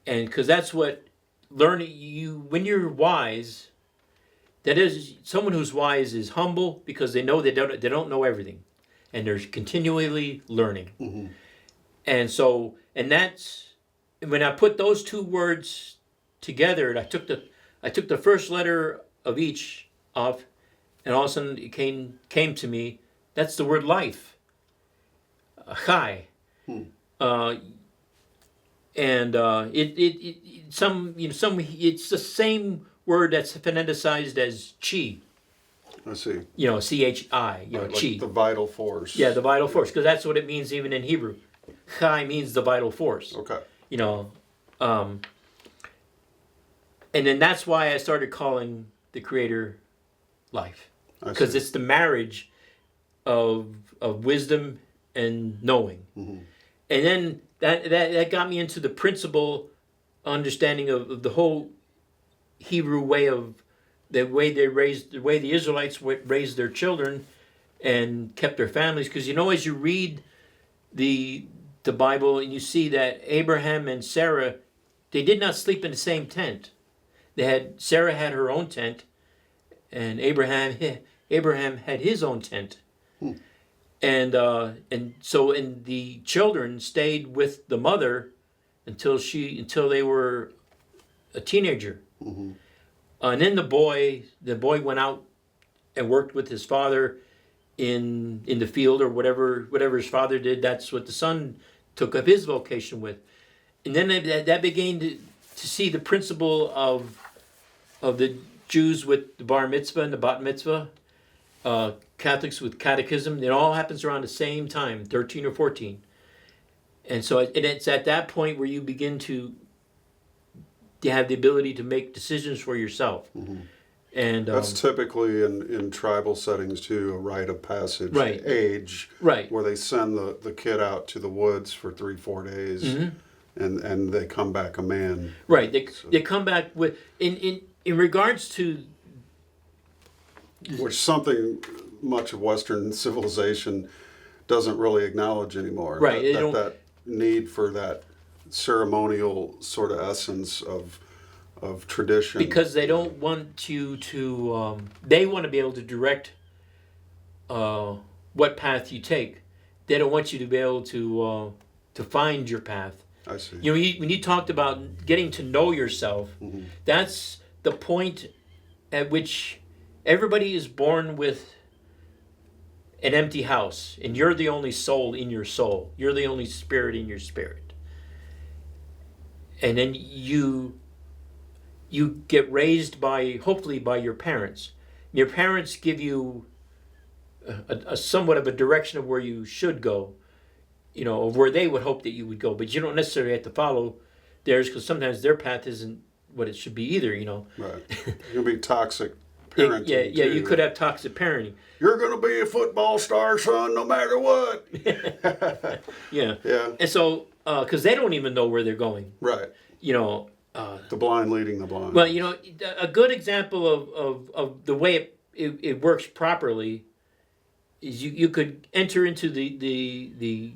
and because that's what learning when you're wise. That is, someone who's wise is humble because they know they don't know everything, and they're continually learning. And that's when I put those two words together. And I took the first letter of each off, and all of a sudden it came to me. That's the word life, chai, and it's the same word that's phoneticized as chi. I see. CHI. Like Chi. the vital force. Yeah, the vital force, because that's what it means even in Hebrew. Chai means the vital force. Okay. And then that's why I started calling the Creator life, because it's the marriage of wisdom and knowing. And then that got me into the principle understanding of the whole Hebrew way of the way the Israelites raised their children and kept their families. Because as you read the Bible and you see that Abraham and Sarah, they did not sleep in the same tent. Sarah had her own tent, and Abraham had his own tent. And so the children stayed with the mother until they were a teenager. And then the boy went out and worked with his father in the field, or whatever his father did. That's what the son took up his vocation with. And then that began to see the principle of the Jews with the bar mitzvah and the bat mitzvah, Catholics with catechism. It all happens around the same time, 13 or 14. And so it's at that point where you begin to have the ability to make decisions for yourself. And that's typically in tribal settings too, a rite of passage age, right, where they send the kid out to the woods for 3-4 days, and they come back a man. Right, they come back with in regards to, which something much of Western civilization doesn't really acknowledge anymore. Right, that need for that ceremonial sort of essence of tradition, because they don't want you to. They want to be able to direct what path you take. They don't want you to be able to find your path. I see. You know, when you talked about getting to know yourself, that's the point at which everybody is born with an empty house, and you're the only soul in your soul. You're the only spirit in your spirit. And then you get raised hopefully by your parents. Your parents give you a somewhat of a direction of where you should go, you know, of where they would hope that you would go. But you don't necessarily have to follow theirs, because sometimes their path isn't what it should be either, you know. Right. You'll be toxic parenting. Yeah, you could have toxic parenting. You're going to be a football star, son, no matter what. Yeah. Yeah. And so, because they don't even know where they're going. Right. You know. The blind leading the blind. Well, you know, a good example of the way it works properly is you could enter into the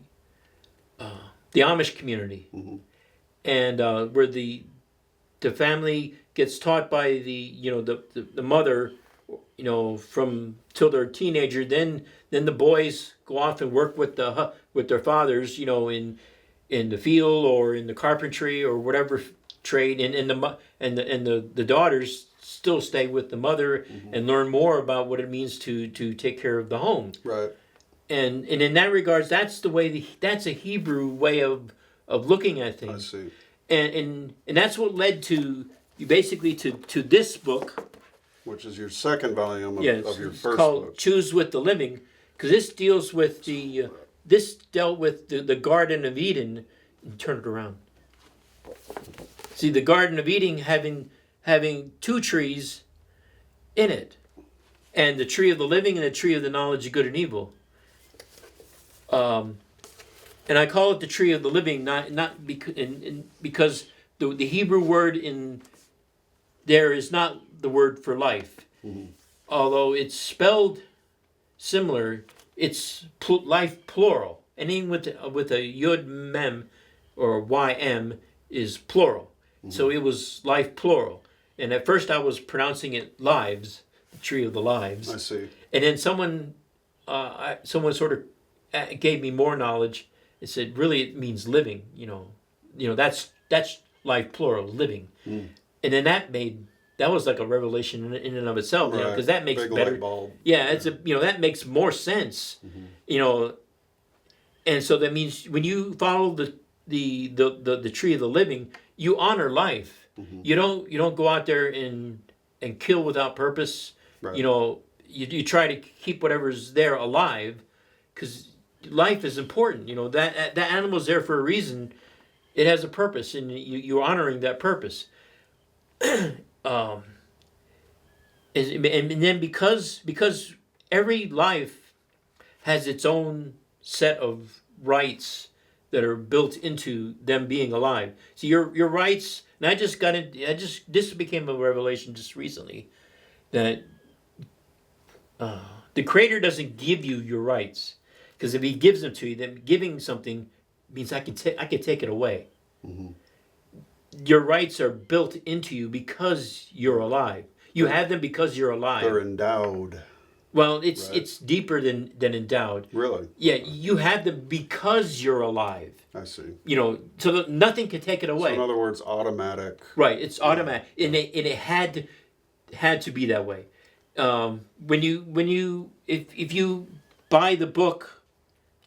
Amish community, and where the family gets taught by the mother, you know, from till they're a teenager. Then the boys go off and work with their fathers, you know, in the field or in the carpentry or whatever trade, and the daughters still stay with the mother and learn more about what it means to take care of the home. Right. And in that regards, that's the way that's a Hebrew way of looking at things. I see. And that's what led to basically to this book, which is your second volume of your first called book. Choose with the Living, because this deals with this dealt with the Garden of Eden. And turn it around. See, the Garden of Eden having two trees in it, and the tree of the living and the tree of the knowledge of good and evil. And I call it the tree of the living, not because the Hebrew word in there is not the word for life, although it's spelled similar. It's life plural, and even with a yud mem or ym is plural. So it was life plural. And at first I was pronouncing it lives, the tree of the lives. I see. And then someone sort of gave me more knowledge. It said, really, it means living. You know, that's life plural, living. And then that was like a revelation in and of itself, you know, because that makes big better. light bulb. Yeah, that makes more sense. You know, and so that means when you follow the tree of the living, you honor life. You don't go out there and kill without purpose. Right. You know, you try to keep whatever's there alive, because life is important. You know, that animal's there for a reason. It has a purpose, and you're honoring that purpose. And then because every life has its own set of rights that are built into them being alive. So your rights, and this became a revelation just recently, that the Creator doesn't give you your rights, because if He gives them to you, then giving something means I can take it away. Your rights are built into you because you're alive. You have them because you're alive. They're endowed. Well, it's Right. it's deeper than endowed. Really? Yeah, you have them because you're alive. I see. So that nothing can take it So away. in other words, automatic. Right, it's automatic, and it had to be that way. If you buy the book,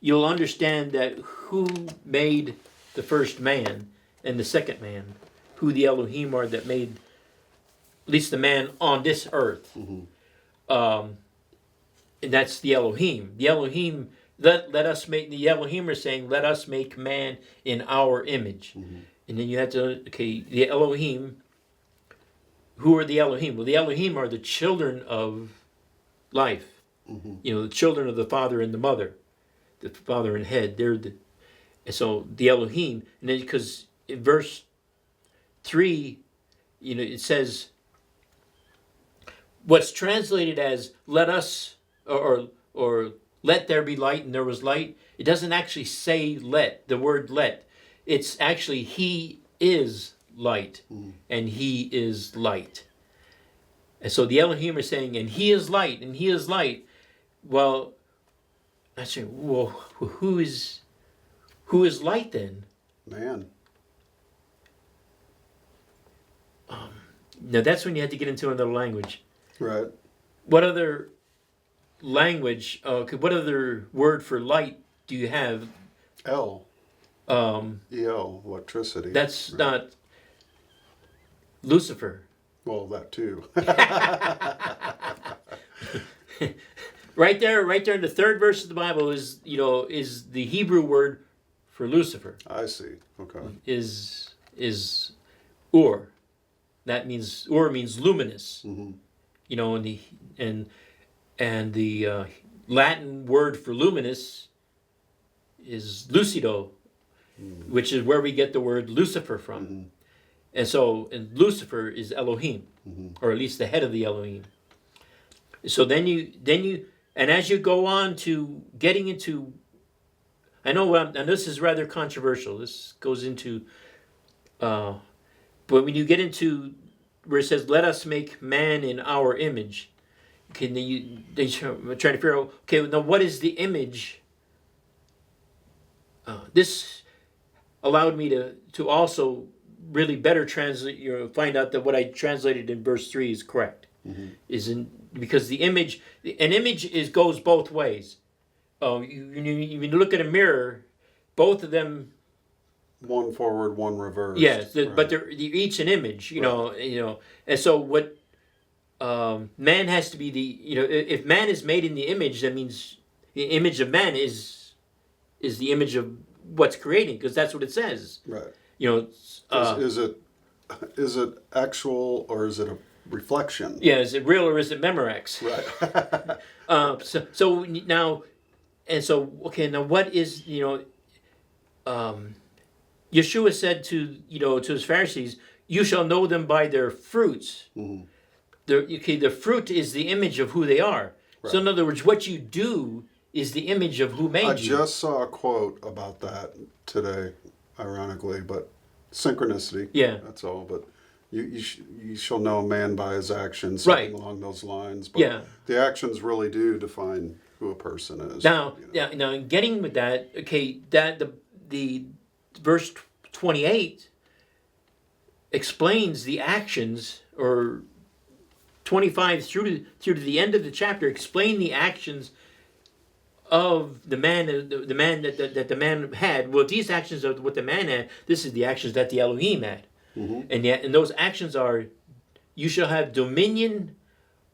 you'll understand that who made the first man and the second man, who the Elohim are that made at least the man on this earth. And that's the Elohim. The Elohim let us make. The Elohim are saying, "Let us make man in our image." And then you have to the Elohim. Who are the Elohim? Well, the Elohim are the children of life. The children of the father and the mother, the father and head. And so the Elohim, and then because in verse 3, it says what's translated as "let us" or "let there be light," and there was light. It doesn't actually say "let." The word "let." It's actually He is light, and He is light. And so the Elohim are saying, and He is light, and He is light. Well, I say, well, who is light then? Man. Now that's when you had to get into another language. Right. What other language? What other word for light do you have? EL, electricity. That's right. not Lucifer. Well, that too. Right there in the third verse of the Bible is the Hebrew word for Lucifer. I see. Okay. Is Ur. That means Ur means luminous. And the Latin word for luminous is lucido, which is where we get the word Lucifer from. And Lucifer is Elohim, or at least the head of the Elohim. So then you, and as you go on to getting into, I know, and this is rather controversial. This goes into, but when you get into where it says, "Let us make man in our image," okay, they try to figure out, okay, now what is the image? This allowed me to also really better translate, find out that what I translated in verse 3 is correct. Because an image goes both ways. When you look at a mirror, both of them. One forward, one reverse. Yes, right. but they're each an image, and so what man has to be if man is made in the image, that means the image of man is the image of what's creating, because that's what it says. Right. Is it actual or is it a reflection? Yeah, is it real or is it Memorex? Right. So now, and so okay, now what is Yeshua said to his Pharisees, "You shall know them by their fruits." The fruit is the image of who they are. Right. So in other words, what you do is the image of who made you. I just saw a quote about that today, ironically, but synchronicity. Yeah. That's all. But you shall know a man by his actions, right, something along those lines. But the actions really do define who a person is. Now, now, getting with that, okay, that the verse 28 explains the actions, or 25 through to the end of the chapter explain the actions of the man that the man had. Well, these actions are what the man had. This is the actions that the Elohim had. And those actions are, you shall have dominion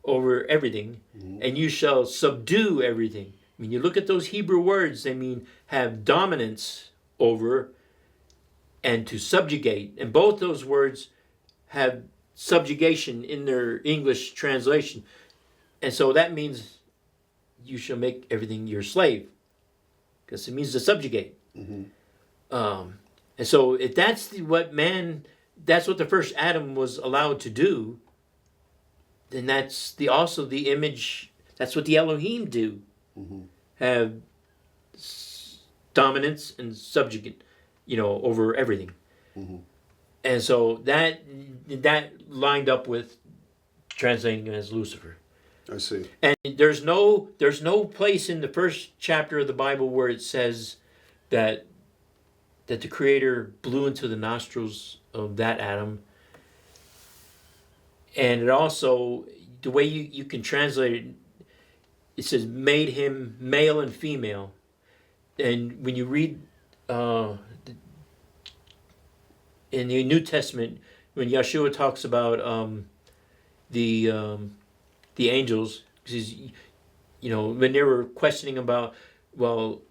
over everything, and you shall subdue everything. I mean, you look at those Hebrew words, they mean have dominance over and to subjugate. And both those words have subjugation in their English translation. And so that means you shall make everything your slave, because it means to subjugate. And so if that's what the first Adam was allowed to do, then that's also the image, that's what the Elohim do. Have dominance and subjugate, over everything. And so that lined up with translating him as Lucifer. I see. And there's no place in the first chapter of the Bible where it says that the Creator blew into the nostrils of that Adam. And it also, the way you can translate it, it says made him male and female. And when you read in the New Testament, when Yeshua talks about the angels, because when they were questioning about, well,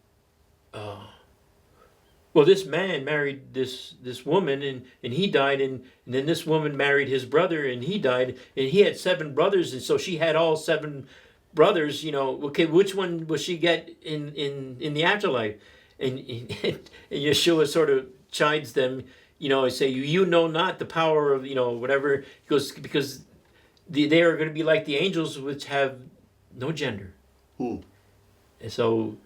this man married this woman and he died, and then this woman married his brother and he died, and he had 7 brothers, and so she had all 7 brothers. Okay, which one will she get in the afterlife? And Yeshua sort of chides them, and say, you know not the power of whatever. He goes, because they are going to be like the angels, which have no gender. And so,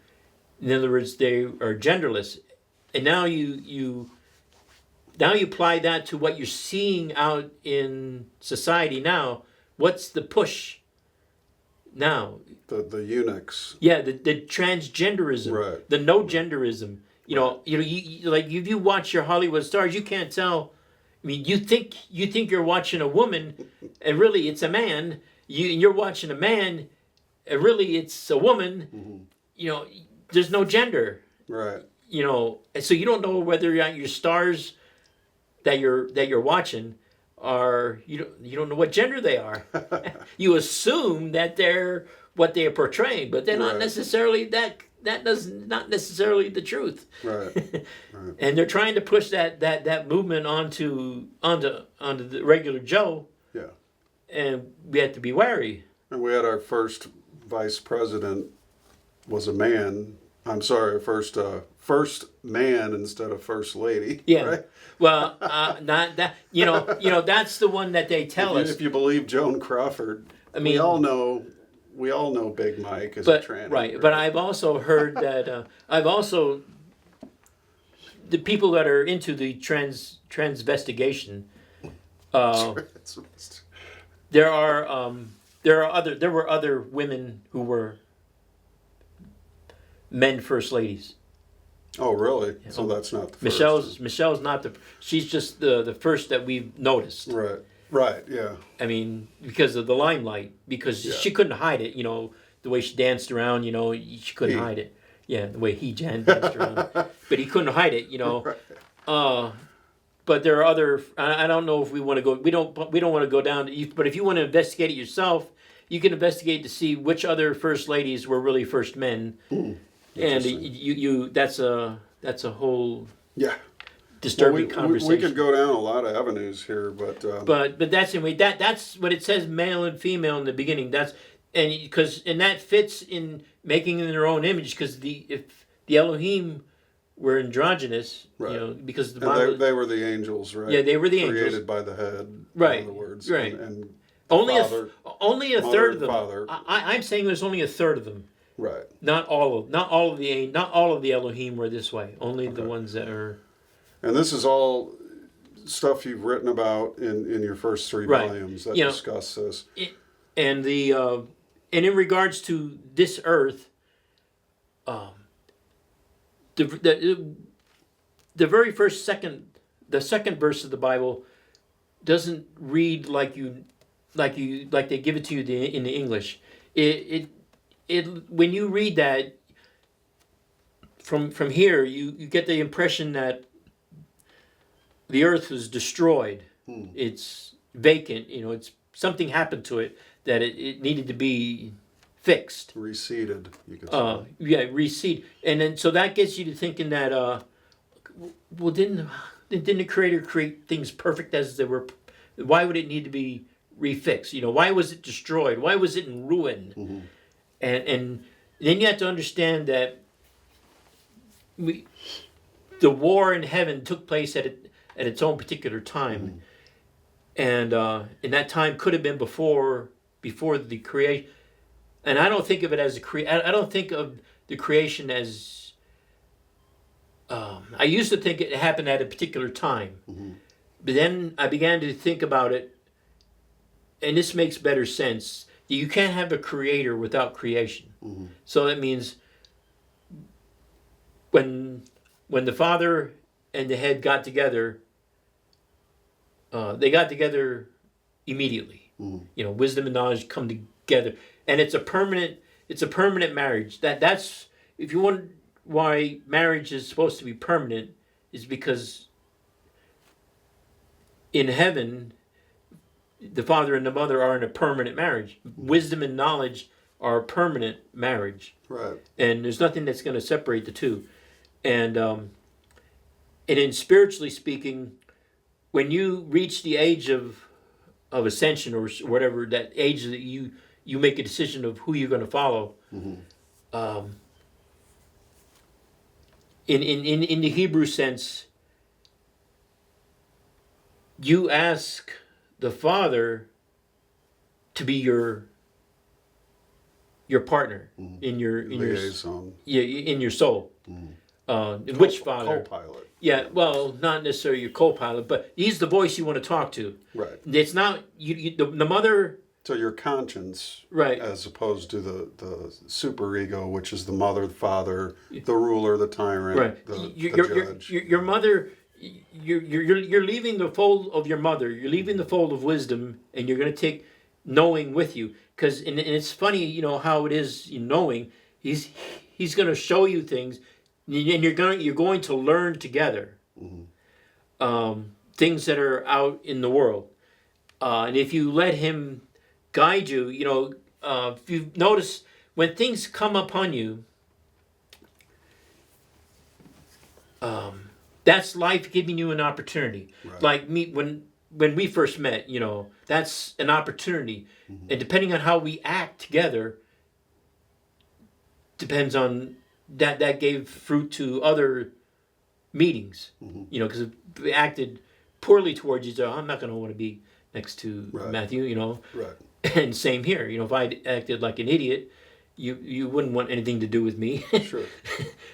in other words, they are genderless. And now you apply that to what you're seeing out in society now. What's the push now? The eunuchs. Yeah, the transgenderism, right. The no genderism. You like if you watch your Hollywood stars, you can't tell. I mean, you think you're watching a woman, and really it's a man. You're watching a man, and really it's a woman. There's no gender. Right. And so you don't know whether or not your stars that you're watching are you don't know what gender they are. You assume that they're what they are portraying, but they're not necessarily that. Not necessarily the truth. Right. Right. And they're trying to push that movement onto the regular Joe. Yeah. And we have to be wary. And we had our first vice president was a man. I'm sorry, first man instead of first lady. Yeah. Right? Well, not that. That's the one that they tell us. If you believe Joan Crawford, I mean, we all know Big Mike is a tranny. Right. But I've also heard that. The people that are into the transvestigation. There were other women who were men first ladies. Oh, really? Yeah. So that's not the first. Michelle's not she's just the first that we've noticed. Right. Right. Yeah. I mean, because of the limelight, because she couldn't hide it. The way she danced around. She couldn't hide it. Yeah, the way he danced around, but he couldn't hide it. Right. But there are other. I don't know if we want to go. We don't want to go down. But if you want to investigate it yourself, you can investigate to see which other first ladies were really first men. And you that's a whole disturbing conversation. We could go down a lot of avenues here, but that's anyway. That's what it says, male and female in the beginning. And that fits in making in their own image, because if the Elohim were androgynous, right. Because the Bible, they were the angels, right? Yeah, they were the angels created by the head. Right. In other words, right. And only a mother third of them. Father. I'm saying there's only a third of them. Right. Not all of the Elohim were this way. Only the ones that are. And this is all stuff you've written about in your first 3 volumes that discuss this. And in regards to this earth, the very the second verse of the Bible doesn't read like they give it to you in the English. When you read that from here, you get the impression that the earth was destroyed. It's vacant. It's something happened to it that it needed to be fixed. Reseeded, you could say. Reseed. And then so that gets you to thinking that didn't the Creator create things perfect as they were? Why would it need to be refixed? Why was it destroyed? Why was it in ruin? Mm-hmm. And then you have to understand that the war in heaven took place at its own particular time, and that time could have been before the creation. And I don't think of it as I don't think of the creation as. I used to think it happened at a particular time, but then I began to think about it, and this makes better sense. You can't have a creator without creation. Mm-hmm. So that means when the father and the head got together, they got together immediately. Mm-hmm. You know, wisdom and knowledge come together, and it's a permanent marriage. That's if you want why marriage is supposed to be permanent is because in heaven the father and the mother are in a permanent marriage. Wisdom and knowledge are a permanent marriage, Right. and there's nothing that's going to separate the two. And in spiritually speaking, when you reach the age of ascension or whatever, that age that you make a decision of who you're going to follow. Mm-hmm. In the Hebrew sense, you ask the Father to be your partner in your Liaison. in your soul. Mm-hmm. Which Father? Co-pilot. Yeah, well, not necessarily your co-pilot, but he's the voice you want to talk to. Right. It's not the mother. So your conscience, Right. as opposed to the superego, which is the mother, the father, the ruler, the tyrant, Right. the judge. Your mother. You're leaving the fold of your mother. You're leaving the fold of wisdom, and you're going to take knowing with you. Because and it's funny, you know how it is in knowing. He's going to show you things, and you're going to learn together. Mm-hmm. Things that are out in the world, and if you let him guide you, you know, if you notice when things come upon you, that's life giving you an opportunity. Right. Like me when we first met, you know, that's an opportunity, and depending on how we act together, depends on that gave fruit to other meetings. You know, because if we acted poorly towards each other, I'm not going to want to be next to Matthew. You know. Right. And same here, you know, if I acted like an idiot, you wouldn't want anything to do with me. Sure.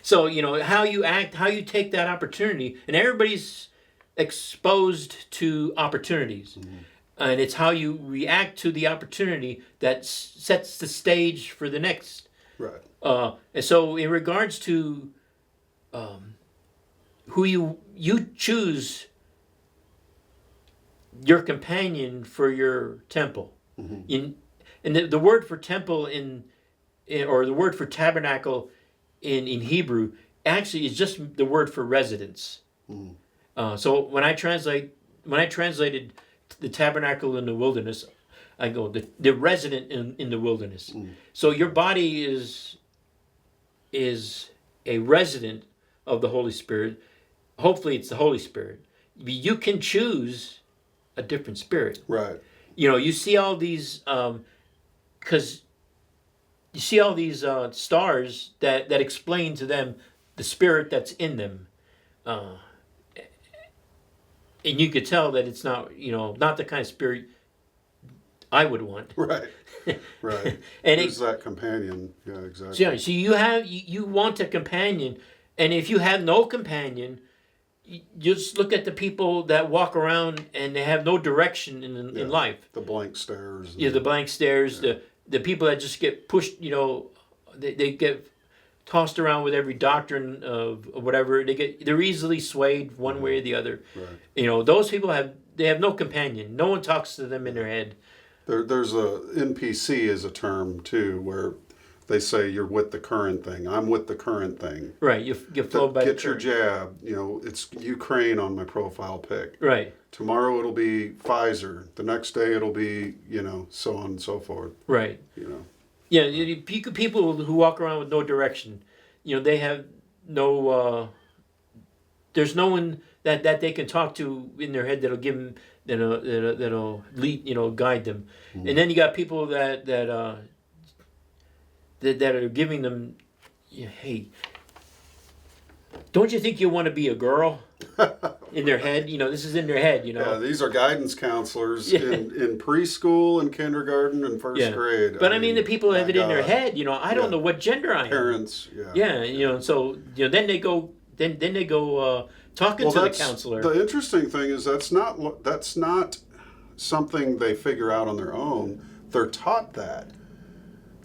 So, you know, how you act, how you take that opportunity, and everybody's exposed to opportunities. And it's how you react to the opportunity that sets the stage for the next. Right. And so in regards to who you choose your companion for your temple. And the word for temple or the word for tabernacle in Hebrew actually is just the word for residence. So when I translated the tabernacle in the wilderness, I go the resident in the wilderness. So your body is a resident of the Holy Spirit. Hopefully it's the Holy Spirit. You can choose a different spirit. Right. You know, you see all these, because you see all these stars that explain to them the spirit that's in them, and you could tell that it's not, you know, not the kind of spirit I would want. Right. Right. And Who's that companion? Yeah, exactly. So you want a companion, and if you have no companion, you just look at the people that walk around and they have no direction in life. The blank stares. Yeah, the blank stares, the people that just get pushed, you know, they get tossed around with every doctrine of whatever. They're easily swayed one way or the other. Right. You know, those people have no companion. No one talks to them in their head. There's a NPC is a term too, where they say you're with the current thing. I'm with the current thing. Right, you flow by the Get your jab. You know, it's Ukraine on my profile pic. Right. Tomorrow it'll be Pfizer. The next day it'll be, you know, so on and so forth. Right. You know. Yeah, people who walk around with no direction, you know, they have no. There's no one that they can talk to in their head that'll give them that'll lead, you know, guide them. And then you got people that are giving them, hey, don't you think you want to be a girl? In their head, you know, this is in their head, you know. Yeah, these are guidance counselors in preschool and kindergarten and first grade. But I mean, the people have it in their head, you know. I don't know what gender I am. Parents, Yeah, you know. So you know, then they go talking to the counselor. The interesting thing is that's not something they figure out on their own. they're taught that.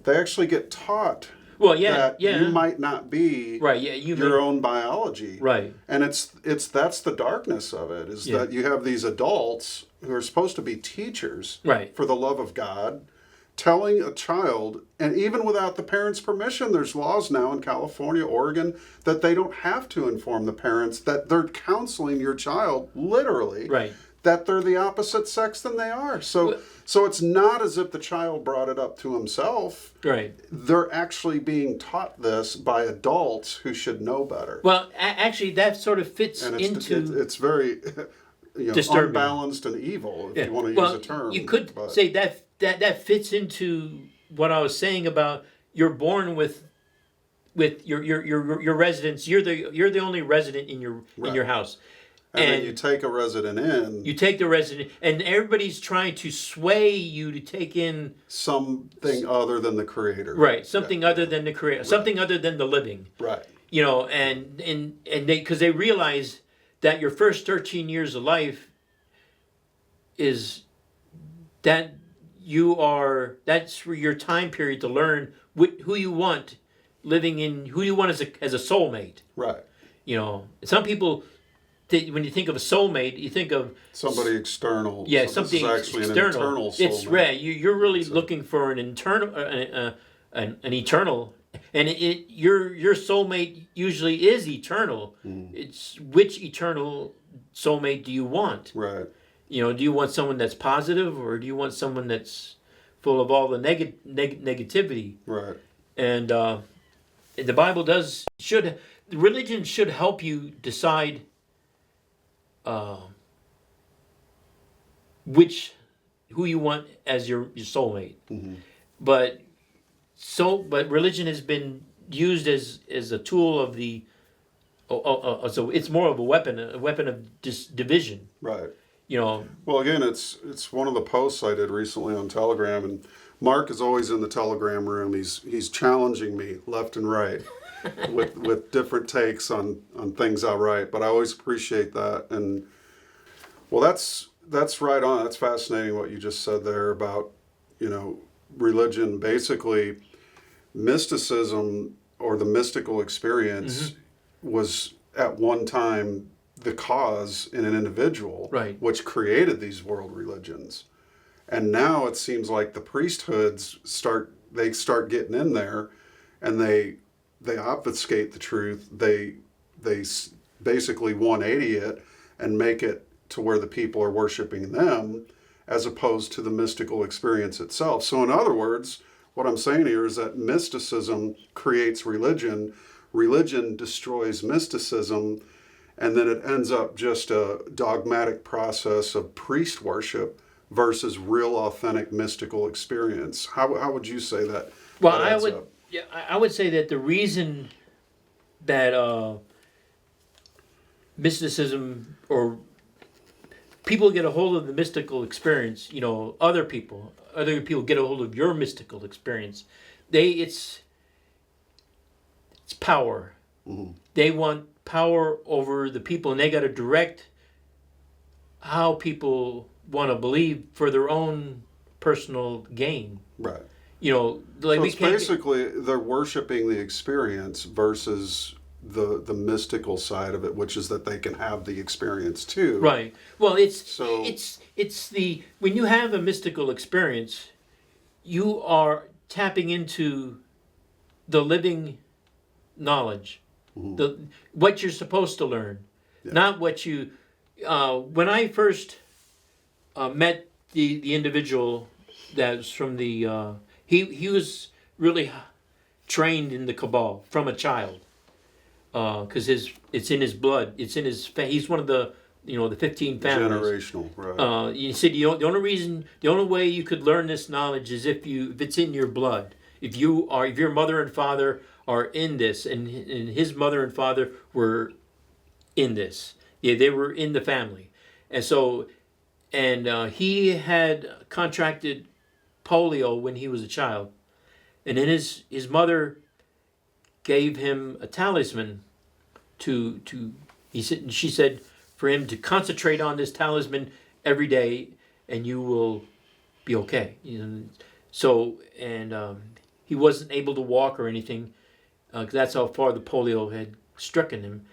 They actually get taught Well, yeah, that yeah. you might not be Right, yeah, your own biology. Right. And it's that's the darkness of it, is that you have these adults who are supposed to be teachers Right. for the love of God, telling a child, and even without the parents' permission, there's laws now in California, Oregon, that they don't have to inform the parents that they're counseling your child, literally, Right. that they're the opposite sex than they are. So it's not as if the child brought it up to himself. Right. They're actually being taught this by adults who should know better. Well, actually, that sort of fits And into it's very disturbing. unbalanced and evil, if you want to use a term. You could say that fits into what I was saying about you're born with your residence. You're the only resident in your house. And then you take a resident in. You take the resident, and everybody's trying to sway you to take in something other than the creator. Right, something other than the creator, something other than the living. Right. And they, because they realize that your first 13 years of life is that that's for your time period to learn who you want living in, who you want as a soulmate. Right. Some people, when you think of a soulmate, you think of somebody external. Yeah, so something this is actually external. An internal soulmate. It's right. You're really looking for an internal, an eternal, and your soulmate usually is eternal. It's which eternal soulmate do you want? Right. Do you want someone that's positive, or do you want someone that's full of all the negativity? Right. And the Bible religion should help you decide who you want as your soulmate. Mm-hmm. But religion has been used as a tool of the so it's more of a weapon of division. Right. Well, again, it's one of the posts I did recently on Telegram, and Mark is always in the Telegram room. He's challenging me left and right with different takes on things I write, but I always appreciate that. And well, that's right on. That's fascinating what you just said there about religion. Basically, mysticism or the mystical experience was at one time the cause in an individual, right, which created these world religions. And now it seems like the priesthoods start getting in there, and they obfuscate the truth. They basically 180 it and make it to where the people are worshiping them as opposed to the mystical experience itself. So in other words, what I'm saying here is that mysticism creates religion, religion destroys mysticism, and then it ends up just a dogmatic process of priest worship versus real authentic mystical experience. How would you say that? Well, I would say that the reason that mysticism or people get a hold of the mystical experience, other people get a hold of your mystical experience. It's power. Mm-hmm. They want power over the people, and they got to direct how people want to believe for their own personal gain. Right. So it's basically they're worshiping the experience versus the mystical side of it, which is that they can have the experience too. Right. Well, it's the when you have a mystical experience, you are tapping into the living knowledge, what you're supposed to learn, not what you. When I first met the individual that was from the he was really trained in the Kabbalah from a child, because it's in his blood, it's in his he's one of the the 15 families. Generational, right? You said the only way you could learn this knowledge is if it's in your blood. If your mother and father are in this, and his mother and father were in this, they were in the family, and so, he had contracted polio when he was a child, and then his mother gave him a talisman she said for him to concentrate on this talisman every day, and you will be okay. So, and he wasn't able to walk or anything, 'cause that's how far the polio had stricken him.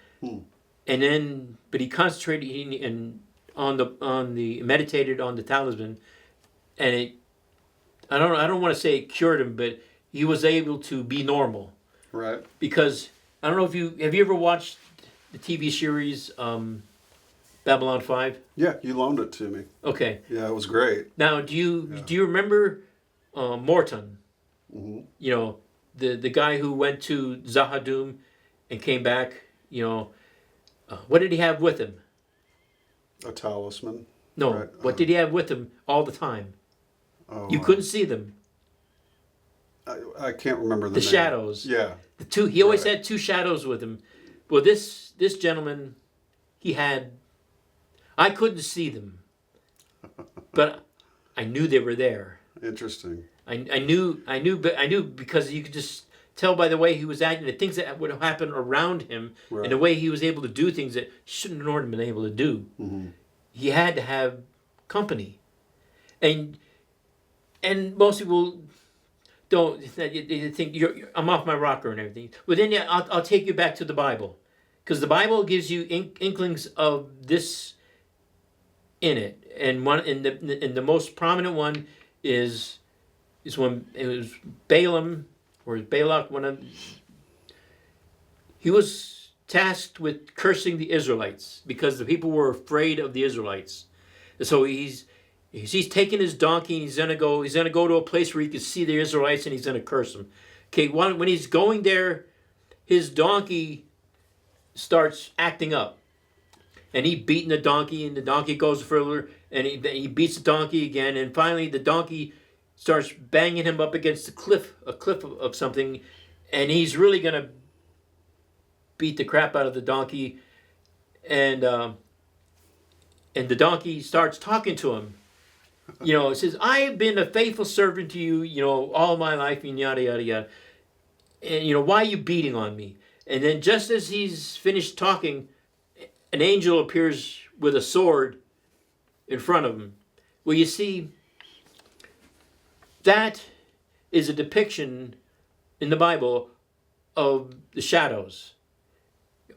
And then, but he concentrated on the meditated on the talisman, and it. I don't want to say it cured him, but he was able to be normal. Right. Because I don't know if have you ever watched the TV series Babylon 5? Yeah, you loaned it to me. Okay. Yeah, it was great. Now, do you remember Morton? Mm-hmm. You know, the guy who went to Zahadum and came back. You know, what did he have with him? A talisman. No, Right. what did he have with him all the time? Oh, You couldn't see them. I can't remember The name. shadows. Yeah. The two. He always Right. had two shadows with him. Well, this gentleman, he had. I couldn't see them, but I knew they were there. Interesting. I knew because you could just tell by the way he was acting, the things that would happen around him, Right. and the way he was able to do things that he shouldn't have normally been able to do. Mm-hmm. He had to have company, and most people don't. They think I'm off my rocker and everything. Well, then yeah, I'll take you back to the Bible, because the Bible gives you inklings of this in it, and the most prominent one is when it was Balaam or Balak. He was tasked with cursing the Israelites because the people were afraid of the Israelites, and so he's taking his donkey and he's gonna go to a place where he can see the Israelites and he's gonna curse them. Okay, when he's going there, his donkey starts acting up. And he beating the donkey, and the donkey goes further, and he beats the donkey again, and finally the donkey starts banging him up against a cliff of something, and he's really gonna beat the crap out of the donkey, and the donkey starts talking to him. You know, it says, "I have been a faithful servant to you, you know, all my life," and yada yada yada. And you know, why are you beating on me? And then just as he's finished talking, an angel appears with a sword in front of him. Well, you see, that is a depiction in the Bible of the shadows.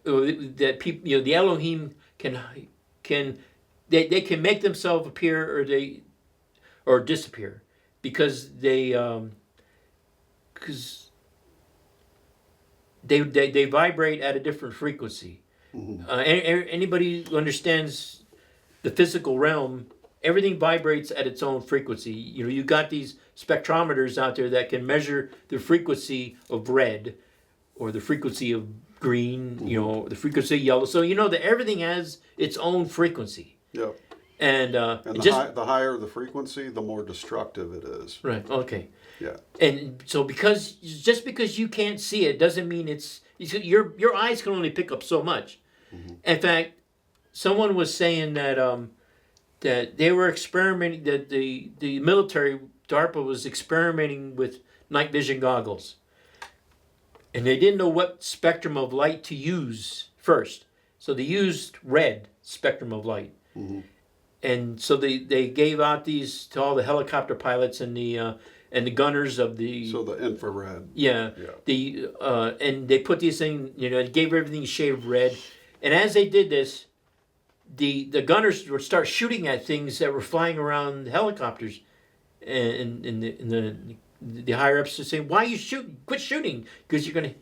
That people, you know, the Elohim can they can make themselves appear or disappear because they vibrate at a different frequency. Mm-hmm. Anybody who understands the physical realm, everything vibrates at its own frequency. You know, you got these spectrometers out there that can measure the frequency of red or the frequency of green, you know, the frequency of yellow. So you know that everything has its own frequency. Yep. And the higher the frequency, the more destructive it is. Right. Okay. Yeah. And so just because you can't see it doesn't mean your eyes can only pick up so much. Mm-hmm. In fact, someone was saying that that they were experimenting, that the military, DARPA, was experimenting with night vision goggles. And they didn't know what spectrum of light to use first. So they used red spectrum of light. Mm-hmm. And so they gave out these to all the helicopter pilots and the gunners of the... So the infrared. Yeah. And they put these things, you know, it gave everything a shade of red. And as they did this, the gunners would start shooting at things that were flying around the helicopters. And the higher ups would say, "Why are you shooting? Quit shooting, because you're going to..."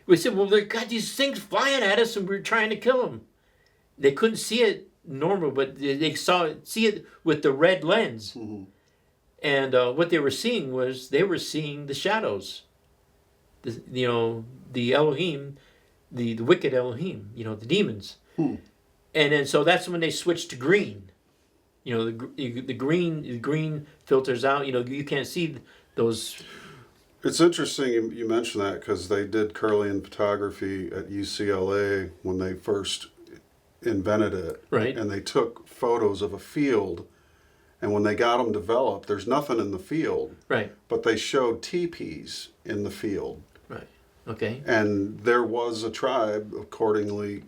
We said, "Well, they've got these things flying at us and we're trying to kill them." They couldn't see it normal, but they see it with the red lens. Mm-hmm. And what they were seeing was the shadows. The Elohim, the wicked Elohim, you know, the demons. Hmm. And then so that's when they switched to green. You know, the green filters out. You know, you can't see those. It's interesting you mention that, because they did Kirlian photography at UCLA when they first invented it. Right. And they took photos of a field, and when they got them developed, there's nothing in the field. Right. But they showed teepees in the field. Right. Okay. And there was a tribe accordingly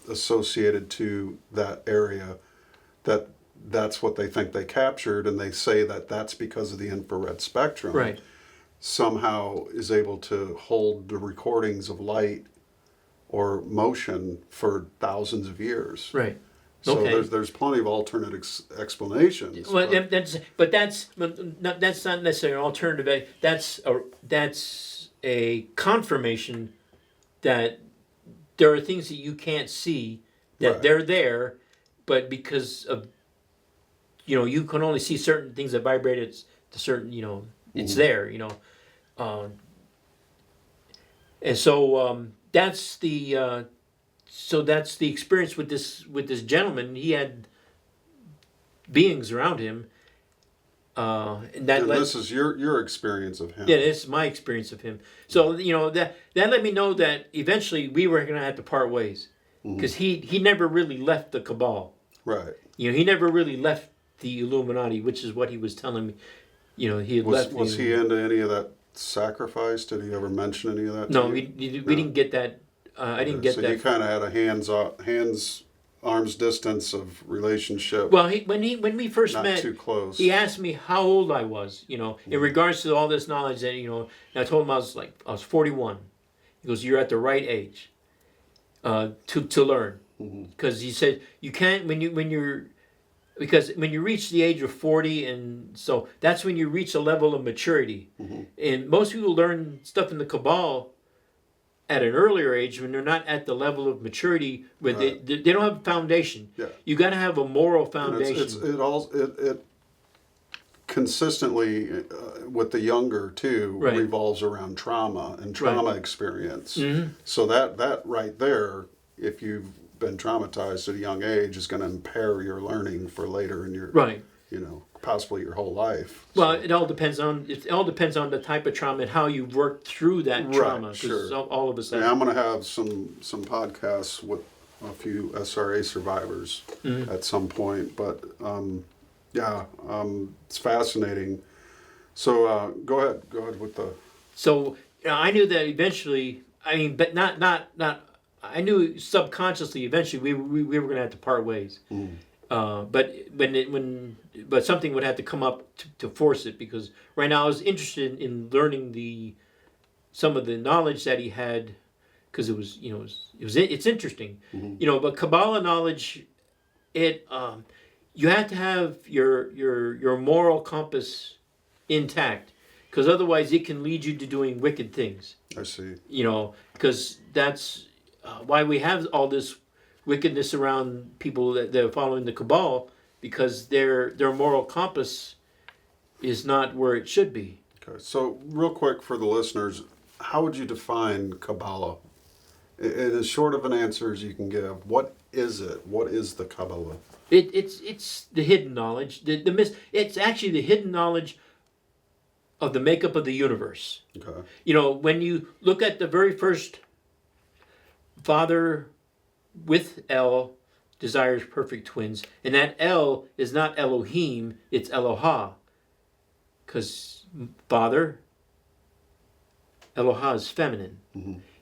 associated to that area that that's what they think they captured, and they say that that's because of the infrared spectrum. Right. Somehow is able to hold the recordings of light or motion for thousands of years. Right. So Okay. there's plenty of alternate explanations. Well, but- that's not necessarily an alternative. That's a confirmation that there are things that you can't see, that Right. they're there, but because of you can only see certain things that vibrate at to certain it's there and so that's the experience with this gentleman. He had beings around him. And and this is your experience of him. yeah, this is my experience of him. So that let me know that eventually we were going to have to part ways, because he never really left the cabal. Right. He never really left the Illuminati, which is what he was telling me. He had left. Was he into any of that sacrifice? Did he ever mention any of that? No, to you? we didn't get that. I didn't get so that. you kind of had a arm's distance of relationship. Well, when we first not met, too close. he asked me how old I was, in regards to all this knowledge that, and I told him I was 41. He goes, "You're at the right age to learn." Because he said you can't because when you reach the age of 40, and so that's when you reach a level of maturity. And most people learn stuff in the cabal at an earlier age when they're not at the level of maturity where Right. they don't have a foundation. Yeah. You got to have a moral And foundation. it consistently with the younger too Right. revolves around trauma and trauma experience. Mm-hmm. So that right there, if you've been traumatized at a young age, is going to impair your learning for later in your Right. possibly your whole life. Well, So- it all depends on the type of trauma and how you've worked through that trauma. 'Cause sure. all of us have. Yeah, I'm going to have some podcasts with a few SRA survivors Mm-hmm. at some point, but it's fascinating. So go ahead with the. So I knew that eventually. I mean, but not. I knew subconsciously eventually we were going to have to part ways. But something would have to come up to force it, because right now I was interested in learning some of the knowledge that he had, because it's interesting. But Kabbalah knowledge, you have to have your moral compass intact, because otherwise it can lead you to doing wicked things. I see. Because that's why we have all this wickedness around people that are following the cabal, because their moral compass is not where it should be. Okay. So real quick for the listeners, how would you define Kabbalah? In as short of an answer as you can give, what is it? What is the Kabbalah? It's the hidden knowledge. It's actually the hidden knowledge of the makeup of the universe. Okay. When you look at the very first Father with L desires perfect twins, and that L is not Elohim, it's Eloha, because Father, Eloha is feminine.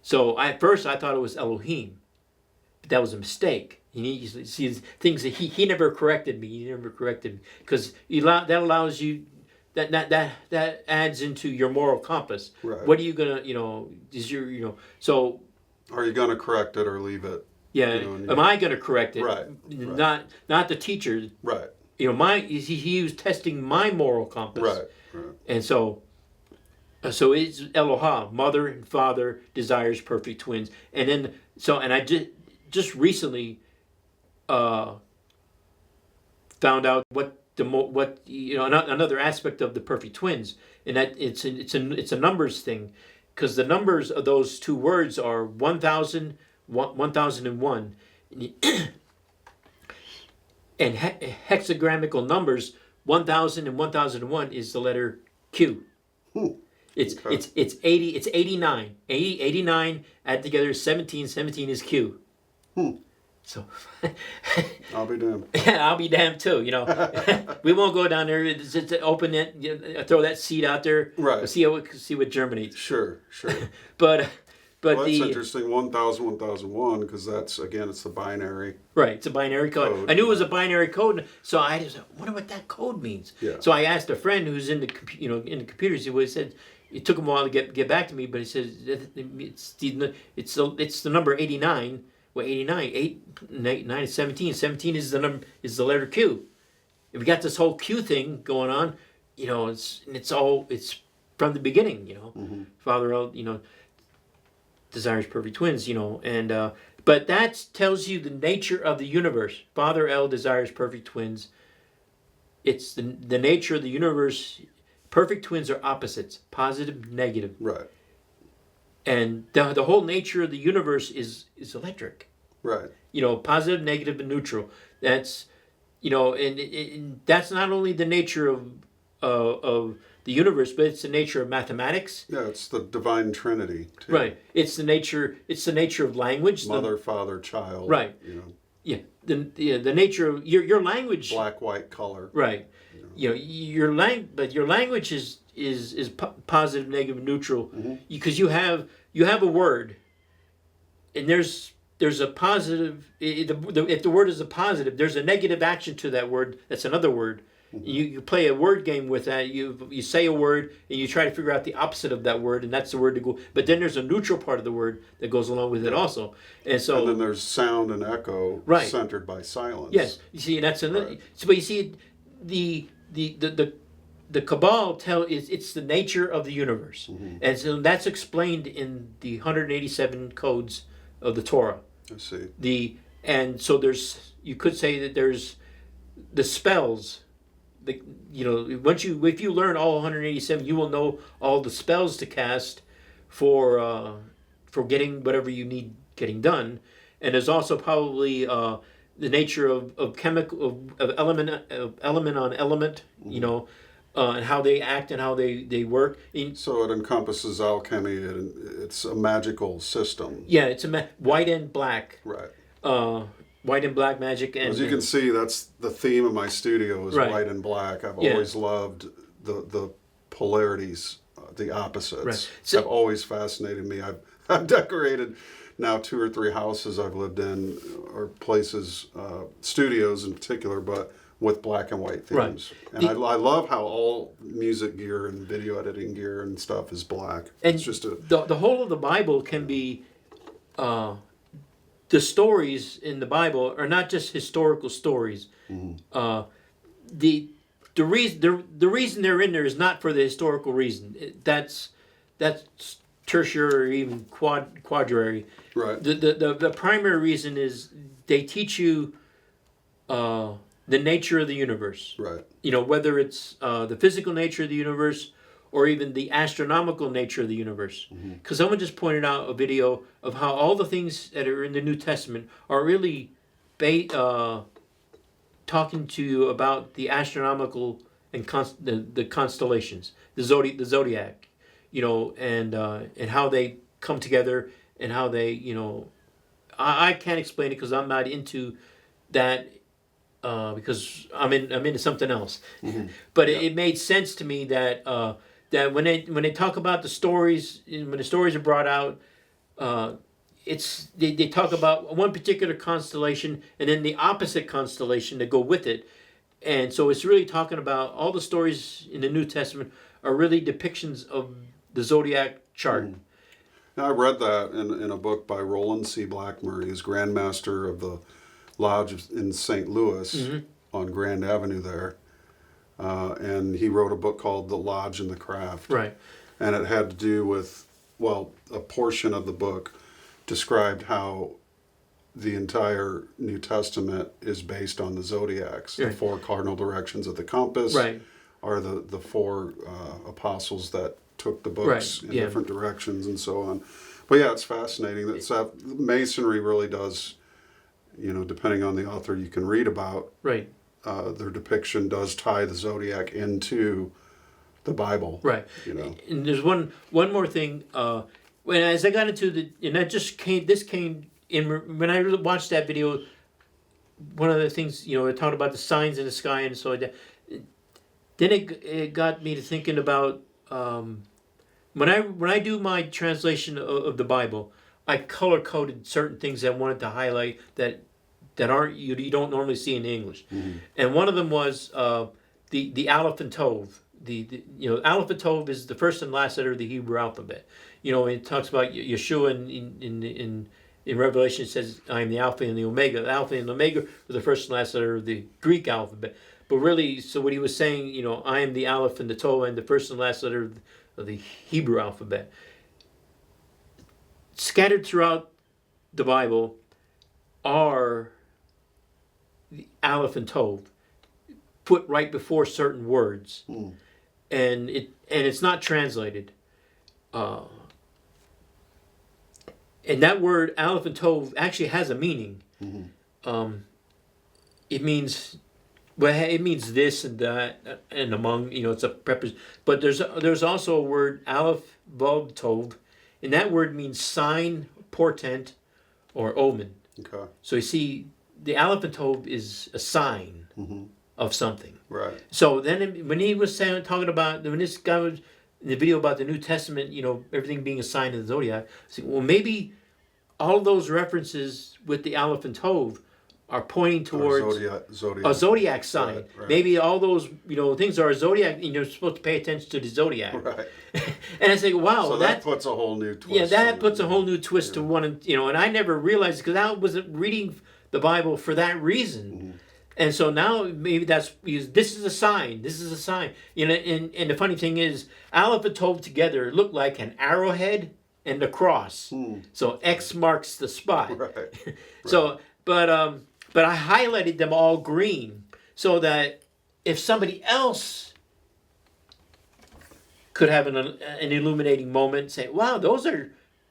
So at first I thought it was Elohim, but that was a mistake. You see things that he never corrected me. He never corrected me, because that allows you that adds into your moral compass. Right. What are you gonna so. Are you going to correct it or leave it? Yeah, am I going to correct it? Right. Not the teacher. Right. He was testing my moral compass. Right. And so it's Eloha, mother and father desires perfect twins, and then and I just recently found out what another aspect of the perfect twins, and that it's a numbers thing, because the numbers of those two words are 1,000, 1001, and hexagramical numbers 1,000 and 1001 is the letter Q. It's 80. It's 89. 89 add together is 17. 17 is Q. So I'll be damned. yeah, I'll be damned too. We won't go down there. Just open it, throw that seed out there. Right. See what germinates. Sure. But But Well, that's interesting. 1000, 1001, because that's, again, it's the binary. right, it's a binary code. Code, I knew it was a binary code, so I just wonder what that code means. Yeah. So I asked a friend who's in the in the computers. He said it took him a while to get back to me, but he says it's the number 89. Well, 89, 9 is 17. 17 is the letter Q. And we got this whole Q thing going on. It's from the beginning. Father L. Desires perfect twins. And but that tells you the nature of the universe. Father L desires perfect twins. It's the nature of the universe. Perfect twins are opposites, positive, negative. Right. And the whole nature of the universe is electric. Right. Positive, negative, and neutral. That's and that's not only the nature of the universe, but it's the nature of mathematics. Yeah, it's the divine trinity, too. Right. It's the nature of language. Mother, father, child. Right. Yeah. The nature of your language. Black, white, color. Right. Your language is positive, negative, neutral, because you have a word, and there's a positive. If the word is a positive, there's a negative action to that word. That's another word. You play a word game with that. You say a word and you try to figure out the opposite of that word, and that's the word to go. But then there's a neutral part of the word that goes along with it also. And then there's sound and echo, right, centered by silence. Yes, you see, that's another. Right. So, but you see, the Kabbalah it's the nature of the universe, and so that's explained in the 187 codes of the Torah. I see. And so you could say that there's the spells. If you learn all 187, you will know all the spells to cast for getting whatever you need getting done. And there's also probably the nature of chemical of element on element, and how they act and how they work. So it encompasses alchemy, and it's a magical system. Yeah, it's white and black. Right. White and black magic. And as you can see, that's the theme of my studio is right, white and black. I've always loved the polarities, the opposites. Right. So, have always fascinated me. I've decorated now 2 or 3 houses I've lived in, or places, studios in particular, but with black and white themes. Right. And I love how all music gear and video editing gear and stuff is black. And it's just the whole of the Bible can be... the stories in the Bible are not just historical stories. The reason they're in there is not for the historical reason. That's tertiary or even quadrary. Right. The primary reason is they teach you the nature of the universe. Right. Whether it's the physical nature of the universe or even the astronomical nature of the universe. Because someone just pointed out a video of how all the things that are in the New Testament are really talking to you about the astronomical and the constellations, the zodiac, and how they come together and how they, I can't explain it because I'm not into that. Because I'm into something else, but it made sense to me that when they talk about the stories, when the stories are brought out, they talk about one particular constellation and then the opposite constellation that go with it, and so it's really talking about all the stories in the New Testament are really depictions of the zodiac chart. Now, I read that in a book by Roland C. Blackmer. He's Grand Master of the Lodge in St. Louis on Grand Avenue there. And he wrote a book called The Lodge and the Craft. Right. And it had to do with, a portion of the book described how the entire New Testament is based on the zodiacs. Right. The 4 cardinal directions of the compass right. are the 4 apostles that took the books in different directions and so on. But yeah, it's fascinating. Masonry really does, depending on the author you can read about. Right. Their depiction does tie the zodiac into the Bible. Right. And there's one more thing. As I got into and that just came in when I watched that video. One of the things, it talked about the signs in the sky and so that. Then it got me to thinking about when I do my translation of the Bible, I color coded certain things I wanted to highlight that aren't you don't normally see in English, and one of them was the Aleph and Tov. Aleph and Tov is the first and last letter of the Hebrew alphabet. It talks about Yeshua in Revelation. It says, "I am the Alpha and the Omega." The Alpha and the Omega are the first and last letter of the Greek alphabet. But really, so what he was saying, I am the Aleph and the Tov and the first and last letter of the Hebrew alphabet. Scattered throughout the Bible are the Aleph and Tov, put right before certain words, and it's not translated. And that word Aleph and Tov actually has a meaning. It means, it means this and that and among. It's a preposition. But there's also a word Aleph Vav Tov, and that word means sign, portent, or omen. Okay. So you see, the Aleph and Tov is a sign of something. Right. So then when he was talking about, when this guy was in the video about the New Testament, everything being a sign of the zodiac, I said, well, maybe all those references with the Aleph and Tov are pointing towards a zodiac sign. Right. Maybe all those things are a zodiac, and you're supposed to pay attention to the zodiac. Right. And I say, wow, so that puts a whole new twist. Yeah, that puts a whole new twist to one. And I never realized, because I wasn't reading the Bible for that reason. And so now maybe that's because this is a sign. This is a sign. And the funny thing is, Aleph and Tov together look like an arrowhead and a cross. So X marks the spot. Right. So, but I highlighted them all green so that if somebody else could have an illuminating moment, say, wow,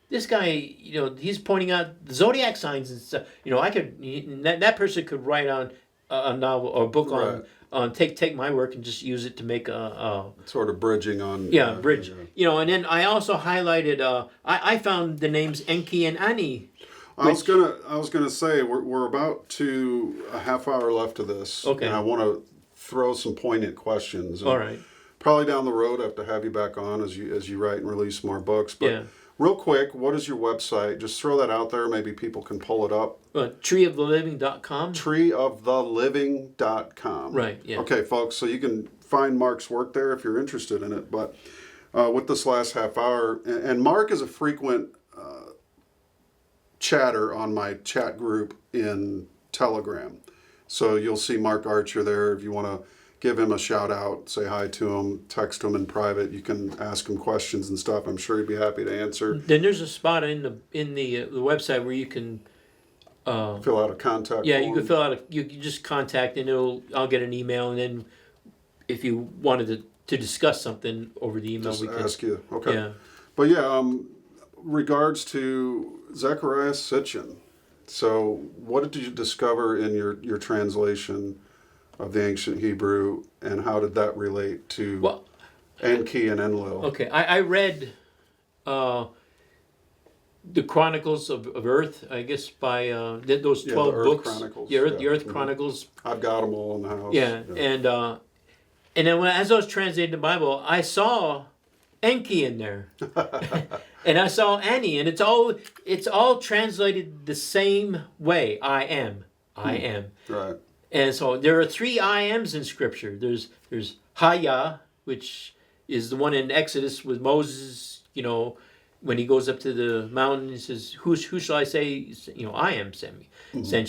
this guy, he's pointing out the zodiac signs and stuff. That person could write on a novel or a book on take my work and just use it to make a sort of bridging on. Bridge. And then I also highlighted. I found the names Enki and Ani. I was gonna say we're about to a half hour left of this. Okay. And I want to throw some poignant questions. All right. Probably down the road I have to have you back on as you write and release more books. But real quick, what is your website? Just throw that out there. Maybe people can pull it up. Treeoftheliving.com. Treeoftheliving.com. Right. Yeah. Okay, folks. So you can find Mark's work there if you're interested in it. But with this last half hour, and Mark is a frequent chatter on my chat group in Telegram. So you'll see Mark Archer there. If you want to give him a shout out, say hi to him, text him in private. You can ask him questions and stuff. I'm sure he'd be happy to answer. Then there's a spot in the website where you can fill out a contact Yeah, form. you can fill out you can just contact, and I'll get an email, and then if you wanted to discuss something over the email, just we can ask you. Okay. Yeah. But yeah, regards to Zechariah Sitchin. So what did you discover in your translation of the ancient Hebrew, and how did that relate to Enki and Enlil? Okay, I read the Chronicles of Earth, I guess, by those 12 books. Chronicles. The Earth Chronicles. I've got them all in the house. Yeah. And then as I was translating the Bible, I saw Enki in there, and I saw Ani, and it's all translated the same way. I am. Right. And so there are 3 I ams in Scripture. There's Haya, which is the one in Exodus with Moses. When he goes up to the mountain, he says, "Who shall I say? I am sent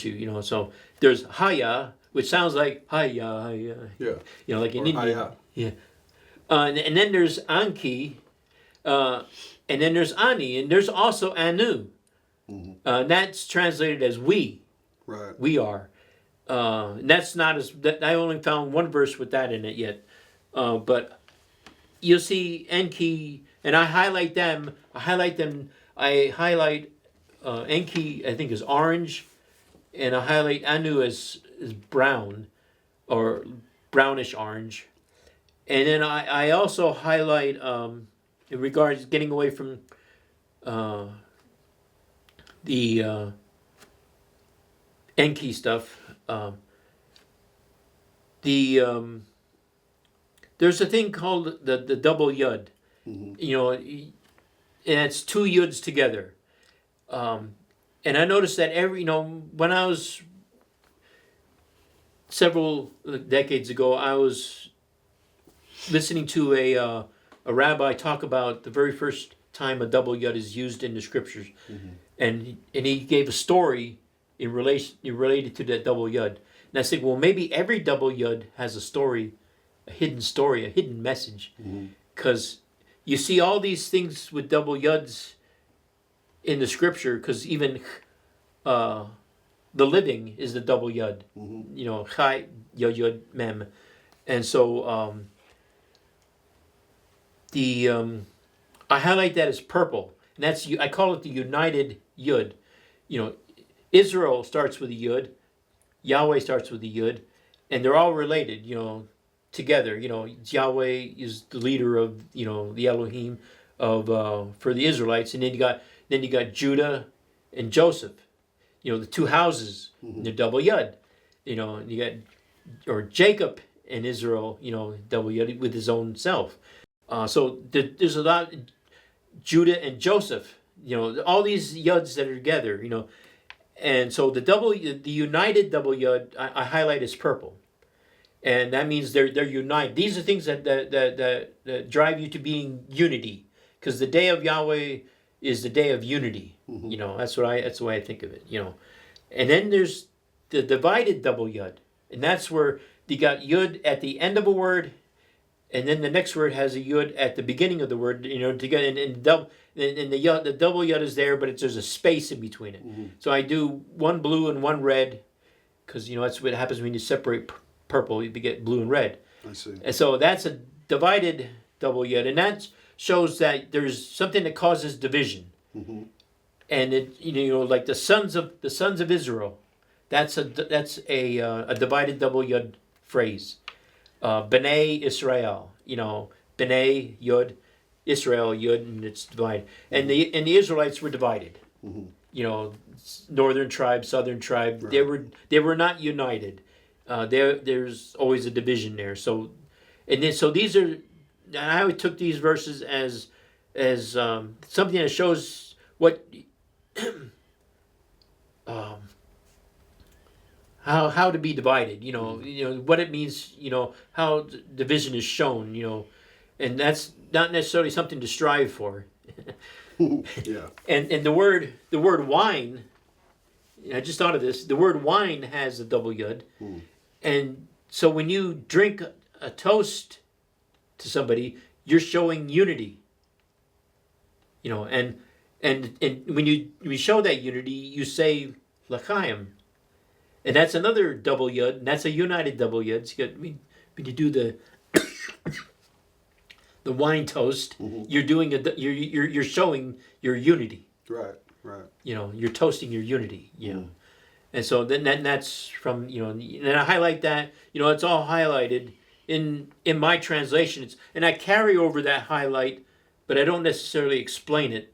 you." So there's Haya, which sounds like Haya. Yeah. Like in Indian. Haya. Yeah. And then there's Anki, and then there's Ani, and there's also Anu. That's translated as we. Right. We are. That's not I only found one verse with that in it yet. But you'll see Enki, and I highlight them. I highlight Enki, I think, is orange, and I highlight Anu as brown, or brownish orange. And then I also highlight, in regards getting away from the Enki stuff, there's a thing called the double yud. You know, and it's two yuds together. And I noticed that when I was several decades ago, I was listening to a rabbi talk about the very first time a double yud is used in the scriptures, and he gave a story related to that double yud. And I said, well, maybe every double yud has a story, a hidden message, because you see all these things with double yuds in the scripture, because even the living is the double yud, you know, chai yod yod mem, and so I highlight that as purple, and I call it the united yud. You know, Israel starts with a yud, Yahweh starts with a yud, and they're all related. You know, together. You know, Yahweh is the leader of the Elohim of for the Israelites, and then you got Judah and Joseph. You know, the two houses, the double yud. You know, and you got Jacob and Israel. You know, double yud with his own self. So there's a lot, Judah and Joseph, you know, all these yuds that are together, you know, and so the united double yud I highlight as purple, and that means they're united. These are things that drive you to being unity, because the day of Yahweh is the day of unity. You know, that's the way I think of it. You know, and then there's the divided double yud, and that's where you got yud at the end of a word. And then the next word has a yud at the beginning of the word, you know, together, and the double yud is there, but there's a space in between it. So I do one blue and one red, because that's what happens when you separate purple. You get blue and red. I see. And so that's a divided double yud, and that shows that there's something that causes division. And it, like the sons of Israel, that's a divided double yud phrase. B'nai Israel, B'nai Yud, Israel Yud, and it's divided. And the Israelites were divided. Northern tribe, southern tribe. Right. They were not united. There's always a division there. So these are. And I took these verses as something that shows what. How to be divided, what it means, how division is shown, and that's not necessarily something to strive for. Yeah. And the word wine, I just thought of this. The word wine has a double yud, and so when you drink a toast to somebody, you're showing unity. And when you show that unity, you say l'chaim. And that's another double yud, and that's a united double yud. So when you do the wine toast, you're doing you're showing your unity. Right. You're toasting your unity. And so then that's from and I highlight that. It's all highlighted in my translations, and I carry over that highlight, but I don't necessarily explain it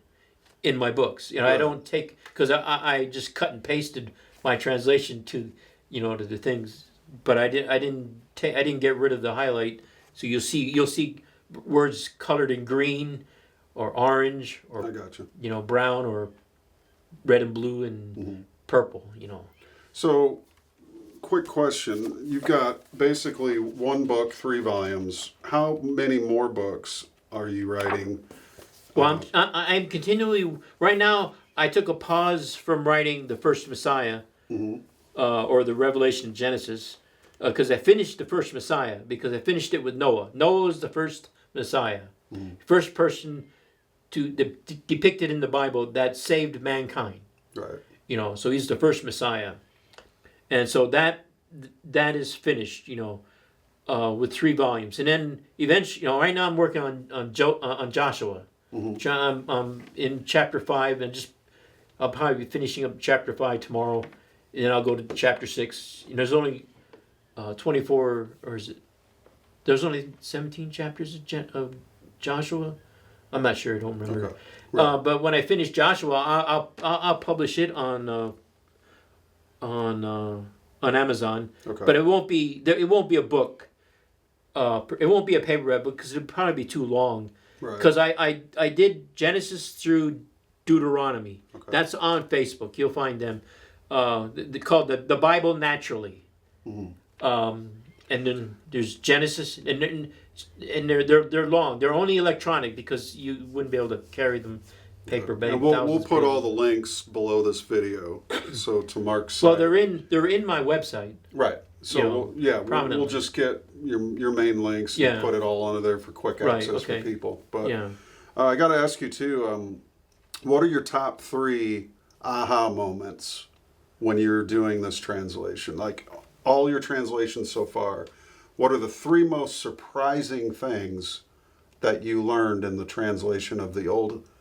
in my books. Right. I don't take, because I just cut and pasted my translation to to the things, but I didn't get rid of the highlight. So you'll see words colored in green or orange or I got you. Brown or red and blue and purple. So, quick question: you've got basically one book, 3 volumes. How many more books are you writing? Well, I'm continually right now. I took a pause from writing the first Messiah, or the Revelation of Genesis, because I finished the first Messiah, because I finished it with Noah. Noah was the first Messiah, first person depicted in the Bible that saved mankind. Right. So he's the first Messiah, and so that is finished. With 3 volumes, and then eventually, right now I'm working on Joshua. I'm in chapter 5, and I'll probably be finishing up chapter 5 tomorrow, and then I'll go to chapter 6. There's only 24, or is it? There's only 17 chapters of Joshua. I'm not sure. I don't remember. Okay. Right. But when I finish Joshua, I'll publish it on Amazon. Okay. But it won't be a book. It won't be a paperback book, because it'll probably be too long. Right. Because I did Genesis through Deuteronomy. Okay. That's on Facebook. You'll find them. Called the Bible Naturally. And then there's Genesis, and they're long. They're only electronic because you wouldn't be able to carry them paperback. And we'll put all the links below this video. So to Mark's site. Well, they're in my website. Right. So we'll just get your main links and put it all onto there for quick access for people. But I got to ask you too. What are your top 3 aha moments when you're doing this translation? Like all your translations so far, what are the 3 most surprising things that you learned in the translation of the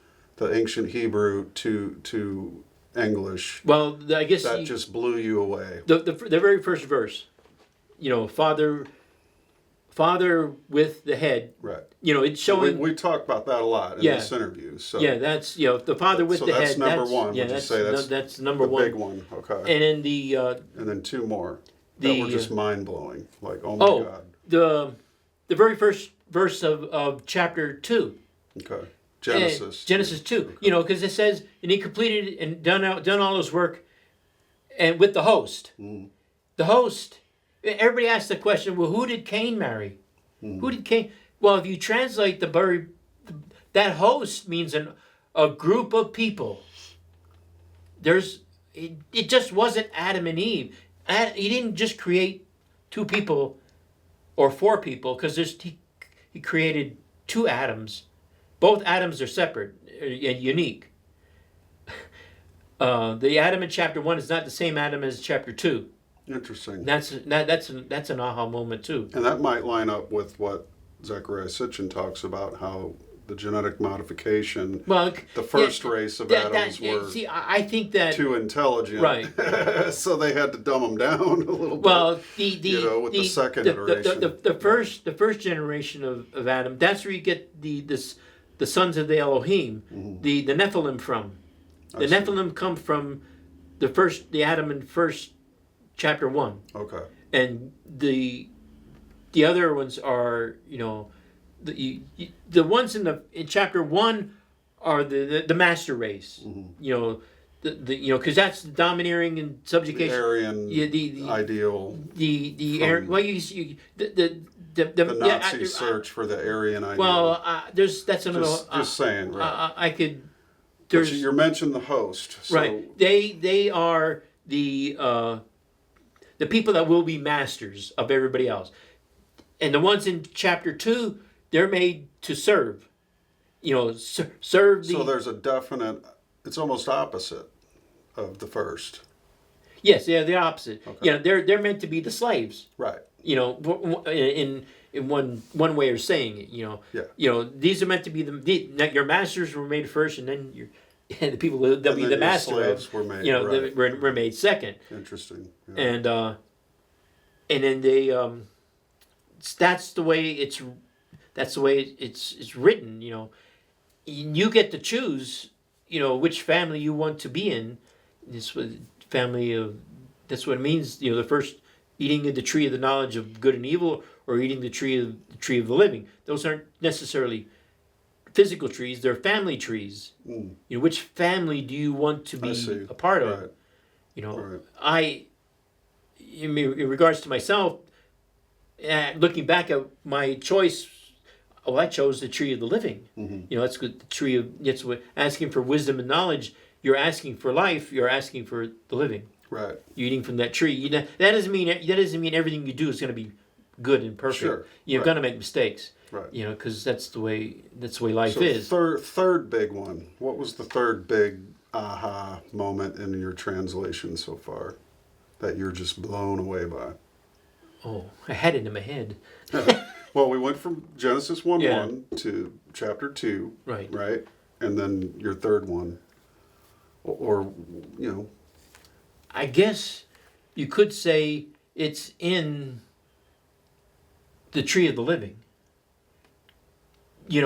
ancient Hebrew to English? Well, I guess that just blew you away. The very first verse, Father with the head. Right. It's showing. We talk about that a lot in this interview. So that's the Father with the head. So that's number 1. Yeah, would you say that's number the 1. big one? Okay. And then and then 2 more that were just mind blowing. Like my God. The very first verse of chapter 2. Okay. Genesis. Genesis 2. Because it says, and he completed and done all his work, and with the host. The host. Everybody asks the question, well, who did Cain marry? Who did Cain? Well, if you translate that host means a group of people. It just wasn't Adam and Eve. He didn't just create 2 people or 4 people, because he created 2 Adams. Both Adams are separate and unique. The Adam in chapter 1 is not the same Adam as chapter 2. Interesting. That's an aha moment too. And that might line up with what Zechariah Sitchin talks about, how the genetic modification, the first race of Adams were I think that too intelligent. Right. So they had to dumb them down a little bit. Well, with the second iteration. The first generation of Adam, that's where you get the sons of the Elohim, the Nephilim from. The Nephilim come from the Adam in first chapter 1. Okay. And the other ones are, the ones in chapter 1 are the master race. Because that's the domineering and subjugation. The Aryan ideal. The Nazi search for the Aryan ideal. Well, that's another. Just saying, right? I could. But you mentioned the host, so. Right. They are the people that will be masters of everybody else, and the ones in chapter 2, they're made to serve. Serve the. So there's a definite. It's almost opposite of the first. Yes, they're the opposite. Okay. They're meant to be the slaves. Right. In one way of saying it. Yeah. These are meant to be your masters were made first, and then the people they'll be the master slaves were made. were made second. Interesting. Yeah. And then they that's the way it's written. You get to choose. Which family you want to be in. This family of. That's what it means. The first eating of the tree of the knowledge of good and evil, or eating the tree of the living. Those aren't necessarily physical trees; they're family trees. Which family do you want to be a part of? Right. In regards to myself, looking back at my choice. I chose the tree of the living. That's good. The tree of what asking for wisdom and knowledge. You're asking for life. You're asking for the living. Right. You're eating from that tree. That doesn't mean everything you do is going to be good and perfect. Sure. You're going to make mistakes. Right. Because that's the way life is. Third big one. What was the third big aha moment in your translation so far that you're just blown away by? Oh, I had it in my head. Well, we went from Genesis 1:1 to chapter 2. Right. Right? And then your third one. Or I guess you could say it's in the tree of the living. Yeah,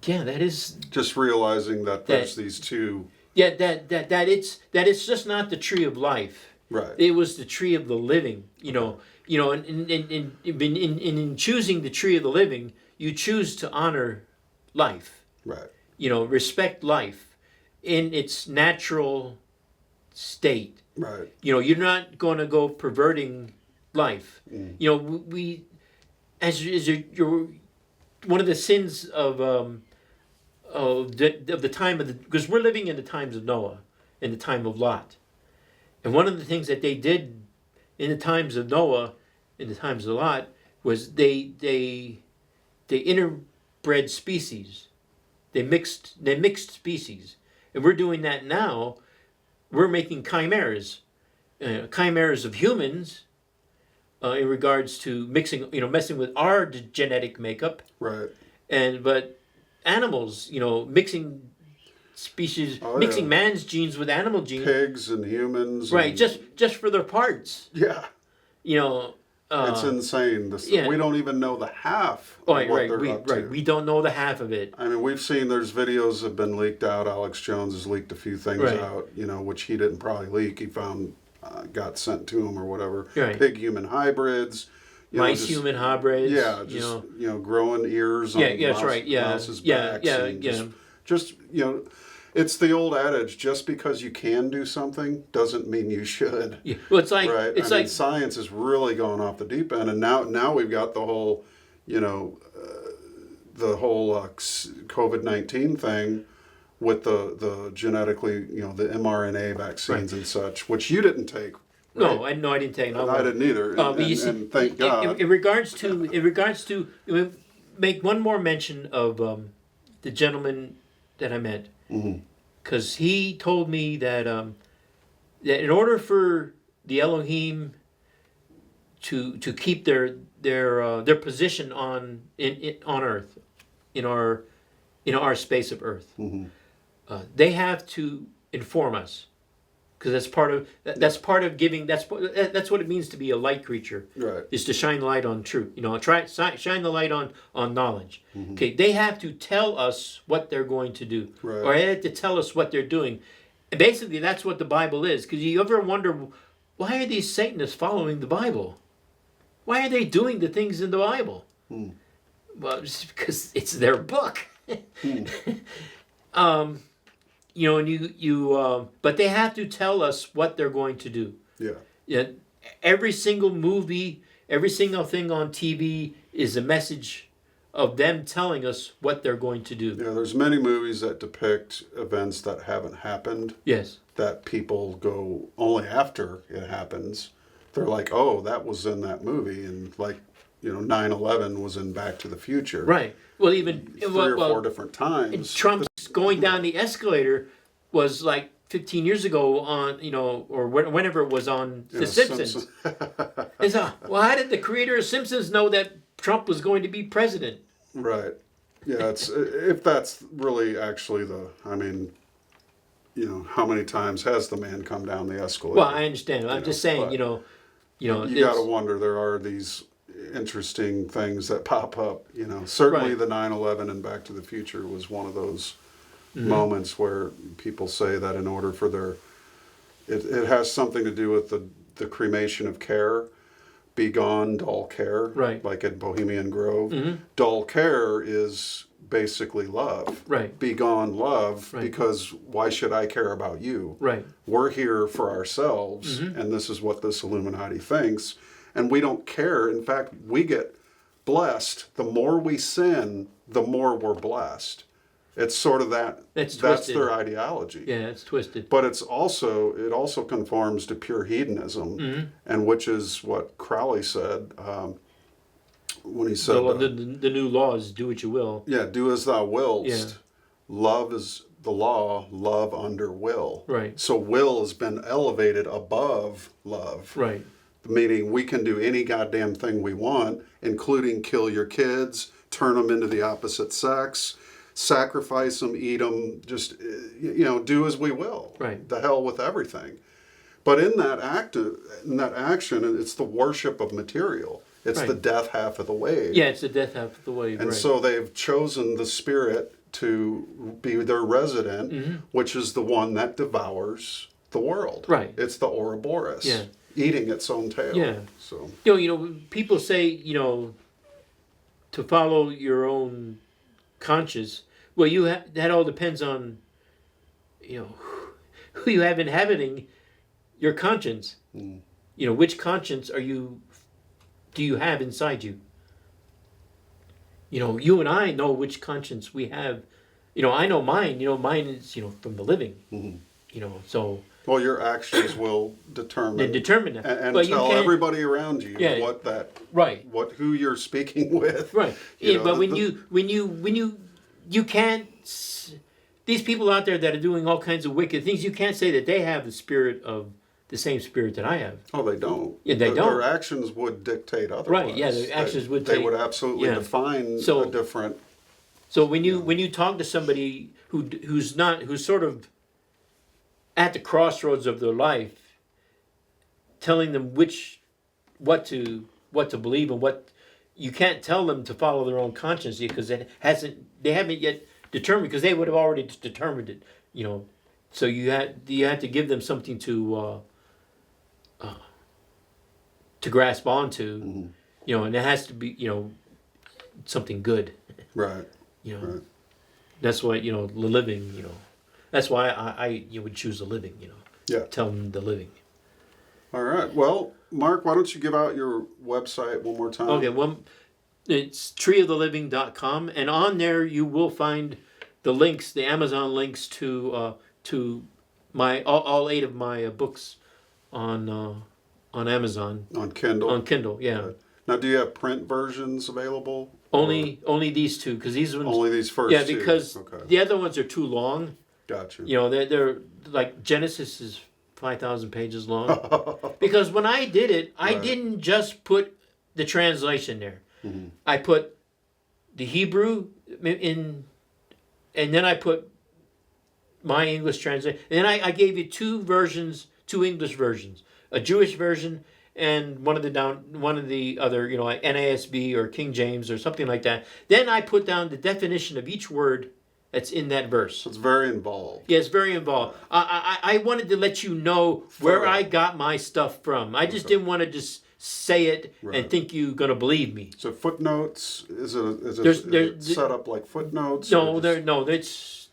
that is. Just realizing that there's these two. Yeah, that it's just not the tree of life. Right. It was the tree of the living. And in choosing the tree of the living, you choose to honor life. Right. You know, respect life in its natural state. Right. You know, you're not going to go perverting life. You know, we as you're one of the sins of the time of the, because we're living in the times of Noah, in the time of Lot, and one of the things that they did in the times of Noah, in the times of Lot, was they interbred species, they mixed species, and we're doing that now. We're making chimeras of humans in regards to messing with our genetic makeup, Right. but animals, mixing species, mixing yeah. man's genes with animal genes, Pigs and humans. right? And, Just for their parts, yeah. It's insane. We don't even know the half of what they're up to. We don't know the half of it. I mean, we've seen there's videos have been leaked out. Alex Jones has leaked a few things out, which he didn't probably leak. He found, got sent to him or whatever. Right. Pig-human hybrids. Mice-human hybrids. Yeah, growing ears on mouse's backs. Just, it's the old adage, just because you can do something doesn't mean you should. Yeah. Well, it's like, right? I mean, science has really gone off the deep end, and now we've got the whole, COVID-19 thing with the genetically, the mRNA vaccines and such, which you didn't take. Right? No, I didn't take. No, I didn't either, and thank God. In regards to, make one more mention of the gentleman that I met, because he told me that that in order for the Elohim to keep their position on Earth, in our space of Earth, they have to inform us. Because that's part of giving. That's what it means to be a light creature. Right. Is to shine light on truth. Shine the light on knowledge. Okay. They have to tell us what they're going to do, or they have to tell us what they're doing. And basically, that's what the Bible is. Because you ever wonder, why are these Satanists following the Bible? Why are they doing the things in the Bible? Well, it's because it's their book. But they have to tell us what they're going to do. Yeah. Every single movie, every single thing on TV is a message of them telling us what they're going to do. Yeah, there's many movies that depict events that haven't happened. Yes. That people go only after it happens. They're like, oh, that was in that movie, and 9/11 was in Back to the Future. Right. Well, even three or four different times. Trump's going down the escalator was like 15 years ago on, or whenever it was on The Simpsons. And so, well, how did the creator of Simpsons know that Trump was going to be president? Right. Yeah, if that's really actually how many times has the man come down the escalator? Well, I understand. I'm just saying, you got to wonder, there are these interesting things that pop up, certainly the 9/11 and Back to the Future was one of those moments where people say that in order for it has something to do with the cremation of care. Be gone, dull care. Right. Like at Bohemian Grove. Dull care is basically love. Right. Be gone, love, because why should I care about you? Right. We're here for ourselves, and this is what this Illuminati thinks, and we don't care. In fact, we get blessed. The more we sin, the more we're blessed. It's sort of that. That's their ideology. Yeah, it's twisted. But it also conforms to pure hedonism, and which is what Crowley said when he said the new law is do what you will. Yeah, do as thou wilt. Yeah. Love is the law. Love under will. Right. So will has been elevated above love. Right. Meaning we can do any goddamn thing we want, including kill your kids, turn them into the opposite sex. Sacrifice them, eat them, just, do as we will. Right. The hell with everything. But in that action, it's the worship of material. It's the death half of the wave. Yeah, it's the death half of the wave. And so they've chosen the spirit to be their resident, which is the one that devours the world. Right. It's the Ouroboros, eating its own tail. Yeah. So people say, to follow your own conscience. Well, that all depends on, you know, who you have inhabiting your conscience. Mm. You know, which conscience do you have inside you? You know, you and I know which conscience we have. You know, I know mine. You know, mine is, you know, from the living. Mm-hmm. You know, so. Well, your actions will determine That. and But tell everybody around you Yeah. who you're speaking with. Right. Yeah, but when you can't. These people out there that are doing all kinds of wicked things, you can't say that they have the same spirit that I have. Oh, they don't. Yeah, they don't. Their actions would dictate otherwise. Right. Yeah, their actions would. They would absolutely define a different. So when you talk to somebody who's sort of at the crossroads of their life, telling them what to believe and what you can't tell them to follow their own conscience because they haven't yet determined, because they would have already determined it, you know. So you had to give them something to grasp onto, Mm-hmm. you know, and it has to be, you know, something good. Right. You know, Right. that's why, you know, the living, you know, that's why I would choose the living, you know. Yeah. Tell them the living. All right. Well, Mark, why don't you give out your website one more time? Okay, well, it's treeoftheliving.com, and on there you will find the links, the Amazon links to my all 8 of my books on Amazon. On Kindle. On Kindle, yeah. Right. Now, do you have print versions available? Only these 2, because these ones. Only these first. Yeah, 2. because Okay. the other ones are too long. Gotcha. You know, they're like Genesis is 5,000 pages long. Because when I did it, I Right. didn't just put the translation there. Mm-hmm. I put the Hebrew in, and then I put my English translation. And then I gave you 2 English versions, a Jewish version and one of the other, you know, like NASB or King James or something like that. Then I put down the definition of each word that's in that verse. So it's very involved. Yeah, it's very involved. I wanted to let you know where I got my stuff from. I just didn't want to just say it and think you're going to believe me. So footnotes, is it set up like footnotes? No, it's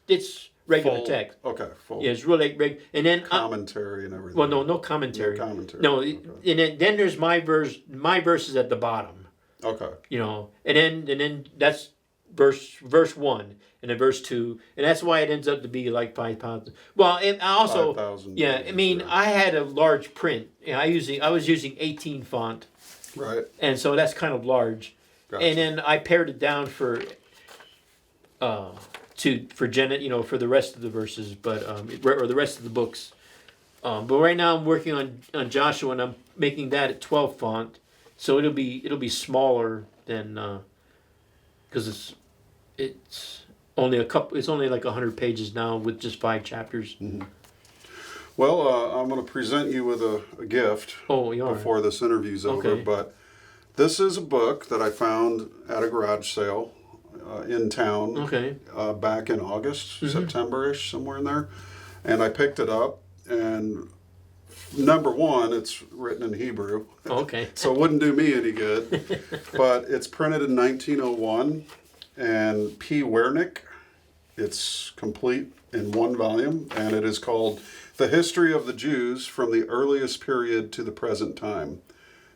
regular full, text. Okay, full. Yeah, it's really and then commentary and everything. well, no commentary. No commentary. No, Okay. and then there's my verses at the bottom. Okay. You know, and then that's verse 1 and then verse 2, and that's why it ends up to be like 5 pounds. Well, and I also 5,000 yeah, pages, I mean, yeah. I had a large print. You know, I was using 18 font, Right. and so that's kind of large. Gotcha. And then I pared it down for Janet, you know, for the rest of the verses, but or the rest of the books. But right now I'm working on Joshua, and I'm making that at 12 font, so it'll be smaller than because it's only it's only like 100 pages now with just 5 chapters. Mm-hmm. Well, I'm going to present you with a gift before this interview's over. Okay. But this is a book that I found at a garage sale in town Okay. back in August, September-ish, somewhere in there. And I picked it up, and number one, it's written in Hebrew. Okay. So it wouldn't do me any good. But it's printed in 1901, and P. Wernick. It's complete in 1 volume, and it is called The History of the Jews from the Earliest Period to the Present Time.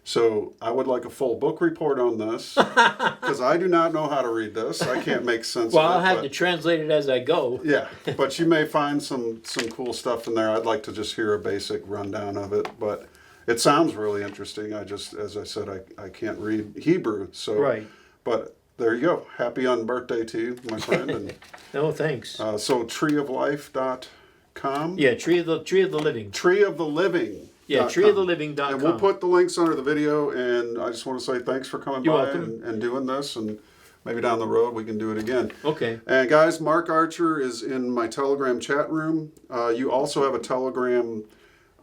So I would like a full book report on this, because I do not know how to read this. I can't make sense Well, of it. I'll have to translate it as I go. Yeah, but you may find some cool stuff in there. I'd like to just hear a basic rundown of it, but it sounds really interesting. As I said, I can't read Hebrew, so Right. But there you go. Happy unbirthday to you, my friend. And No, thanks. so treeoflife.com. Yeah, Tree of the Living. Tree of the Living. Yeah, treeoftheliving.com. And we'll put the links under the video. And I just want to say thanks for coming You're by welcome. and doing this. And maybe down the road we can do it again. Okay. And guys, Mark Archer is in my Telegram chat room. You also have a Telegram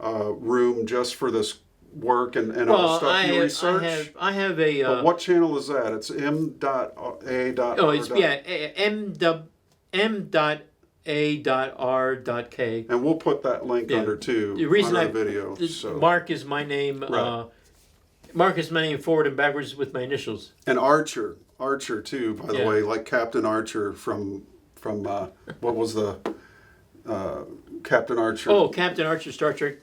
room just for this work and all the stuff you research. I have a. But what channel is that? It's m.a. Oh, it's m.a.r.k. And we'll put that link Yeah. under too. The reason under the video. Mark is my name. Right. Mark is my name forward and backwards with my initials. And Archer Archer too, by the Yeah. way, like Captain Archer from what was the Captain Archer? Oh, Captain Archer, Star Trek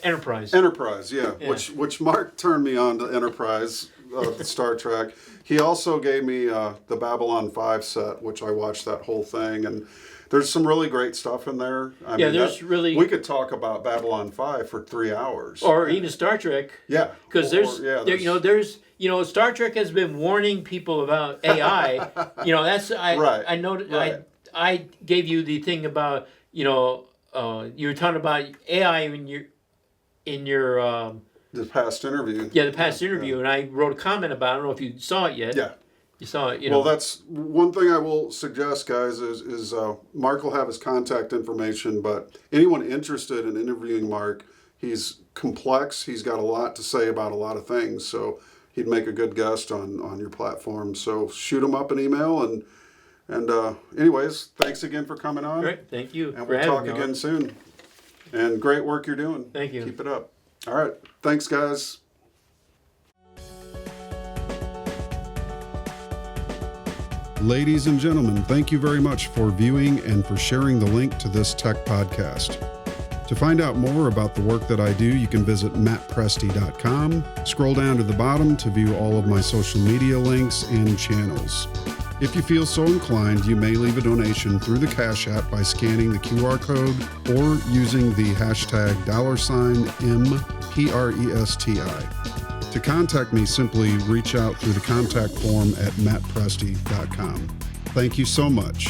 Enterprise. Enterprise, yeah. Yeah. Which Mark turned me on to Enterprise, Star Trek. He also gave me the Babylon 5 set, which I watched that whole thing, and there's some really great stuff in there. I Yeah, mean, there's really- we could talk about Babylon 5 for 3 hours. Or even Star Trek. Yeah, Because Star Trek has been warning people about AI. Right, I know. right. I gave you the thing about you were talking about AI in your the past interview. the past interview, and I wrote a comment about. I don't know if you saw it yet. Yeah. You saw it. Well, that's one thing I will suggest, guys, is Mark will have his contact information, but anyone interested in interviewing Mark, he's complex. He's got a lot to say about a lot of things, so he'd make a good guest on your platform. So shoot him up an email, and anyways, thanks again for coming on. Great. Thank you. And for we'll having talk me on. again soon. And great work you're doing. Thank you. Keep it up. All right. Thanks, guys. Ladies and gentlemen, thank you very much for viewing and for sharing the link to this tech podcast. To find out more about the work that I do, you can visit mattpresti.com. Scroll down to the bottom to view all of my social media links and channels. If you feel so inclined, you may leave a donation through the Cash App by scanning the QR code or using the hashtag $MPRESTI. To contact me, simply reach out through the contact form at mattpresti.com. Thank you so much.